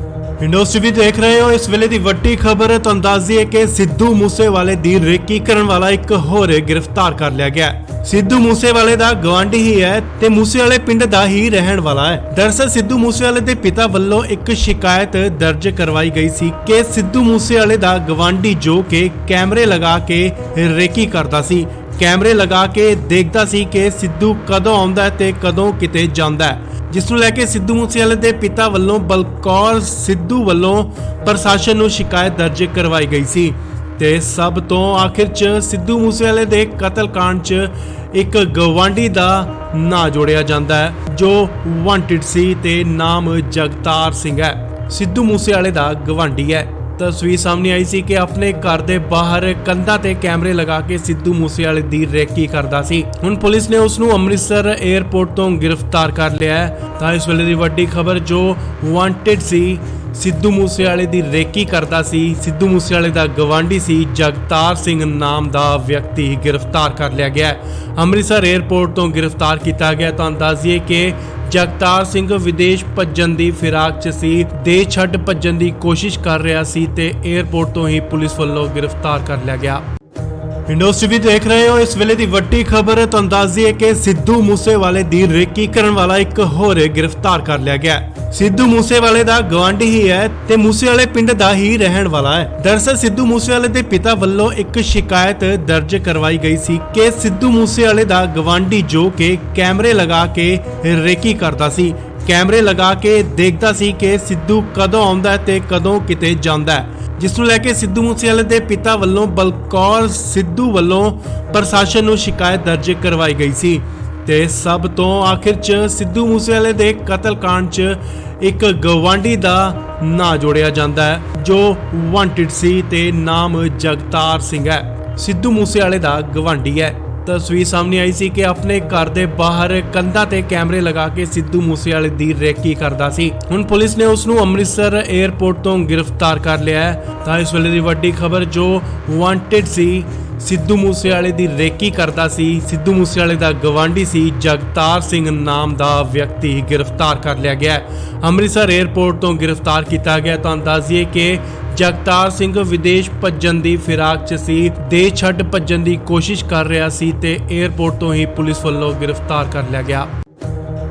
Speaker 1: ਵਿੰਡੋਜ਼ ਟੀਵੀ ਦੇਖ ਰਹੇ ਹੋ। ਇਸ ਵੇਲੇ ਦੀ ਵੱਡੀ ਖਬਰ ਤੁਹਾਨੂੰ ਦੱਸ ਦਈਏ ਕਿ ਸਿੱਧੂ ਮੂਸੇਵਾਲੇ ਦੀ ਰੇਕੀ ਕਰਨ ਵਾਲਾ ਇੱਕ ਹੋਰ ਗ੍ਰਿਫਤਾਰ ਕਰ ਲਿਆ ਗਿਆ। ਸਿੱਧੂ ਮੂਸੇਵਾਲੇ ਦਾ ਗਵਾਂਢੀ ਹੀ ਹੈ ਤੇ ਮੂਸੇਵਾਲੇ ਪਿੰਡ ਦਾ ਹੀ ਰਹਿਣ ਵਾਲਾ ਹੈ। ਦਰਅਸਲ ਸਿੱਧੂ ਮੂਸੇਵਾਲੇ ਦੇ ਪਿਤਾ ਵੱਲੋਂ ਇੱਕ ਸ਼ਿਕਾਇਤ ਦਰਜ ਕਰਵਾਈ ਗਈ ਸੀ ਕਿ ਸਿੱਧੂ ਮੂਸੇਵਾਲੇ ਦਾ ਗਵਾਂਢੀ ਜੋ ਕਿ ਕੈਮਰੇ ਲਗਾ ਕੇ ਰੇਕੀ ਕਰਦਾ ਸੀ, ਕੈਮਰੇ ਲਗਾ ਕੇ ਦੇਖਦਾ ਸੀ ਕਿ ਸਿੱਧੂ ਕਦੋਂ ਆਉਂਦਾ ਹੈ ਤੇ ਕਦੋਂ ਕਿਤੇ ਜਾਂਦਾ ਹੈ, ਜਿਸ ਨੂੰ ਲੈ ਕੇ ਸਿੱਧੂ ਮੂਸੇਵਾਲੇ ਦੇ ਪਿਤਾ ਵੱਲੋਂ ਬਲਕੌਰ ਸਿੱਧੂ ਵੱਲੋਂ ਪ੍ਰਸ਼ਾਸਨ ਨੂੰ ਸ਼ਿਕਾਇਤ ਦਰਜ ਕਰਵਾਈ ਗਈ ਸੀ। ਤੇ ਸਭ ਤੋਂ ਆਖਿਰ 'ਚ ਸਿੱਧੂ ਮੂਸੇਵਾਲੇ ਦੇ ਕਤਲकांड 'ਚ ਇੱਕ ਗਵਾਂਢੀ ਦਾ ਨਾਂ ਜੋੜਿਆ ਜਾਂਦਾ ਹੈ ਜੋ ਵਾਂਟਿਡ ਸੀ ਤੇ ਨਾਮ ਜਗਤਾਰ ਸਿੰਘ ਹੈ। ਸਿੱਧੂ ਮੂਸੇਵਾਲੇ ਦਾ ਗਵਾਂਢੀ ਹੈ। ਤਸਵੀਰ ਸਾਹਮਣੇ ਆਈ ਸੀ ਕਿ ਆਪਣੇ ਘਰ ਦੇ ਬਾਹਰ ਕੰਧਾਂ ਤੇ ਕੈਮਰੇ ਲਗਾ ਕੇ ਸਿੱਧੂ ਮੂਸੇਵਾਲੇ ਦੀ ਰੇਕੀ ਕਰਦਾ ਸੀ। ਹੁਣ ਪੁਲਿਸ ਨੇ ਉਸ ਨੂੰ ਅੰਮ੍ਰਿਤਸਰ 에ਅਰਪੋਰਟ ਤੋਂ ਗ੍ਰਿਫਤਾਰ ਕਰ ਲਿਆ ਹੈ। ਤਾਂ ਇਸ ਵੇਲੇ ਦੀ ਵੱਡੀ ਖਬਰ ਜੋ ਵਾਂਟਡ ਸੀ, ਸਿੱਧੂ ਮੂਸੇਵਾਲੇ ਦੀ ਰੇਕੀ ਕਰਦਾ ਸੀ, ਸਿੱਧੂ ਮੂਸੇਵਾਲੇ ਦਾ ਗਵਾਂਢੀ ਸੀ ਜਗਤਾਰ ਸਿੰਘ ਨਾਮ ਦਾ ਵਿਅਕਤੀ ਗ੍ਰਿਫਤਾਰ ਕਰ ਲਿਆ ਗਿਆ ਹੈ। ਅੰਮ੍ਰਿਤਸਰ 에ਅਰਪੋਰਟ ਤੋਂ ਗ੍ਰਿਫਤਾਰ ਕੀਤਾ ਗਿਆ। ਤਾਂ ਦੱਸੀਏ ਕਿ ਜਗਤਾਰ ਸਿੰਘ ਵਿਦੇਸ਼ ਭੱਜਣ ਦੀ ਫਿਰਾਕ 'ਚ ਸੀ, ਦੇਸ਼ ਛੱਡ ਭੱਜਣ ਦੀ ਕੋਸ਼ਿਸ਼ ਕਰ ਰਿਹਾ ਸੀ ਤੇ 에ਅਰਪੋਰਟ ਤੋਂ ਹੀ ਪੁਲਿਸ ਵੱਲੋਂ ਗ੍ਰਿਫਤਾਰ ਕਰ ਲਿਆ ਗਿਆ। ਇੰਡੋਸ ਟੀਵੀ ਦੇਖ ਰਹੇ ਹੋ। ਇਸ ਵੇਲੇ ਦੀ ਵੱਡੀ ਖਬਰ ਤੁਹਾਨੂੰ ਦੱਸ ਦਈਏ ਕਿ ਸਿੱਧੂ ਮੂਸੇਵਾਲੇ ਦੀ ਰੇਕੀ ਕਰਨ ਵਾਲਾ ਇੱਕ ਹੋਰ ਗ੍ਰਿਫਤਾਰ ਕਰ ਲਿਆ ਗਿਆ। ਸਿੱਧੂ ਮੂਸੇਵਾਲੇ ਦਾ ਗਵਾਂਢੀ ਹੀ ਹੈ ਤੇ ਮੂਸੇਵਾਲੇ ਪਿੰਡ ਦਾ ਹੀ ਰਹਿਣ ਵਾਲਾ ਹੈ। ਦਰਅਸਲ ਸਿੱਧੂ ਮੂਸੇਵਾਲੇ ਦੇ ਪਿਤਾ ਵੱਲੋਂ ਇੱਕ ਸ਼ਿਕਾਇਤ ਦਰਜ ਕਰਵਾਈ ਗਈ ਸੀ ਕਿ ਸਿੱਧੂ ਮੂਸੇਵਾਲੇ ਦਾ ਗਵਾਂਢੀ ਜੋ ਕਿ ਕੈਮਰੇ ਲਗਾ ਕੇ ਰੇਕੀ ਕਰਦਾ ਸੀ, ਕੈਮਰੇ ਲਗਾ ਕੇ ਦੇਖਦਾ ਸੀ ਕਿ ਸਿੱਧੂ ਕਦੋਂ ਆਉਂਦਾ ਤੇ ਕਦੋਂ ਕਿਤੇ ਜਾਂਦਾ ਹੈ, ਜਿਸ ਨੂੰ ਲੈ ਕੇ ਸਿੱਧੂ ਮੂਸੇਵਾਲੇ ਦੇ ਪਿਤਾ ਵੱਲੋਂ ਬਲਕੌਰ ਸਿੱਧੂ ਵੱਲੋਂ ਪ੍ਰਸ਼ਾਸਨ ਨੂੰ ਸ਼ਿਕਾਇਤ ਦਰਜ ਕਰਵਾਈ ਗਈ ਸੀ। ਤੇ ਸਭ ਤੋਂ ਆਖਿਰ 'ਚ ਸਿੱਧੂ ਮੂਸੇਵਾਲੇ ਦੇ ਕਤਲकांड 'ਚ ਇੱਕ ਗਵਾਂਢੀ ਦਾ ਨਾਂ ਜੋੜਿਆ ਜਾਂਦਾ ਹੈ ਜੋ ਵਾਂਟਡ ਸੀ ਤੇ ਨਾਮ ਜਗਤਾਰ ਸਿੰਘ ਹੈ, ਸਿੱਧੂ ਮੂਸੇਵਾਲੇ ਦਾ ਗਵਾਂਢੀ ਹੈ। ਤਸਵੀਰ ਸਾਹਮਣੇ ਆਈ ਸੀ ਕਿ ਆਪਣੇ ਘਰ ਦੇ ਬਾਹਰ ਕੰਧਾਂ ਤੇ ਕੈਮਰੇ ਲਗਾ ਕੇ ਸਿੱਧੂ ਮੂਸੇਵਾਲੇ ਦੀ ਰੇਕੀ ਕਰਦਾ ਸੀ। ਹੁਣ ਪੁਲਿਸ ਨੇ ਉਸ ਨੂੰ ਅੰਮ੍ਰਿਤਸਰ 에ਅਰਪੋਰਟ ਤੋਂ ਗ੍ਰਿਫਤਾਰ ਕਰ ਲਿਆ ਹੈ। ਤਾਂ ਇਸ ਵੇਲੇ ਦੀ ਵੱਡੀ ਖਬਰ ਜੋ ਵਾਂਟਡ ਸੀ, ਸਿੱਧੂ ਮੂਸੇਵਾਲੇ ਦੀ ਰੇਕੀ ਕਰਦਾ ਸੀ, ਸਿੱਧੂ ਮੂਸੇਵਾਲੇ ਦਾ ਗਵਾਂਢੀ ਸੀ ਜਗਤਾਰ ਸਿੰਘ ਨਾਮ ਦਾ ਵਿਅਕਤੀ ਗ੍ਰਿਫਤਾਰ ਕਰ ਲਿਆ ਗਿਆ। ਅੰਮ੍ਰਿਤਸਰ 에ਅਰਪੋਰਟ ਤੋਂ ਗ੍ਰਿਫਤਾਰ ਕੀਤਾ ਗਿਆ। ਤੁਹਾਨੂੰ ਦੱਸ ਦਈਏ ਕਿ ਜਗਤਾਰ ਸਿੰਘ ਵਿਦੇਸ਼ ਭੱਜਣ ਦੀ ਫਿਰਾਕ 'ਚ ਸੀ, ਦੇਸ਼ ਛੱਡ ਭੱਜਣ ਦੀ ਕੋਸ਼ਿਸ਼ ਕਰ ਰਿਹਾ ਸੀ ਤੇ 에ਅਰਪੋਰਟ ਤੋਂ ਹੀ ਪੁਲਿਸ ਵੱਲੋਂ ਗ੍ਰਿਫਤਾਰ ਕਰ ਲਿਆ ਗਿਆ।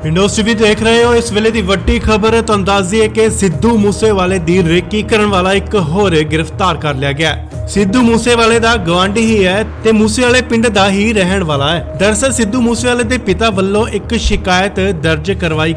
Speaker 1: ਇੰਡੋਸ ਟੀਵੀ ਦੇਖ ਰਹੇ ਹੋ। ਇਸ ਵੇਲੇ ਦੀ ਵੱਡੀ ਖਬਰ ਤੁਹਾਨੂੰ ਦੱਸ ਦਈਏ ਕਿ ਸਿੱਧੂ ਮੂਸੇਵਾਲੇ ਦੀ ਰੇਕੀ ਕਰਨ ਵਾਲਾ ਇੱਕ ਹੋਰ ਗ੍ਰਿਫਤਾਰ ਕਰ ਲਿਆ ਗਿਆ। ਸਿੱਧੂ ਮੂਸੇਵਾਲੇ ਦਾ ਗਵਾਂਢੀ ਹੀ ਹੈ ਤੇ ਮੂਸੇਵਾਲੇ ਪਿੰਡ ਦਾ ਹੀ ਰਹਿਣ ਵਾਲਾ ਹੈ। ਦਰਅਸਲ ਸਿੱਧੂ ਮੂਸੇਵਾਲੇ ਦੇ ਪਿਤਾ ਵੱਲੋਂ ਇੱਕ ਸ਼ਿਕਾਇਤ ਦਰਜ ਕਰਵਾਈ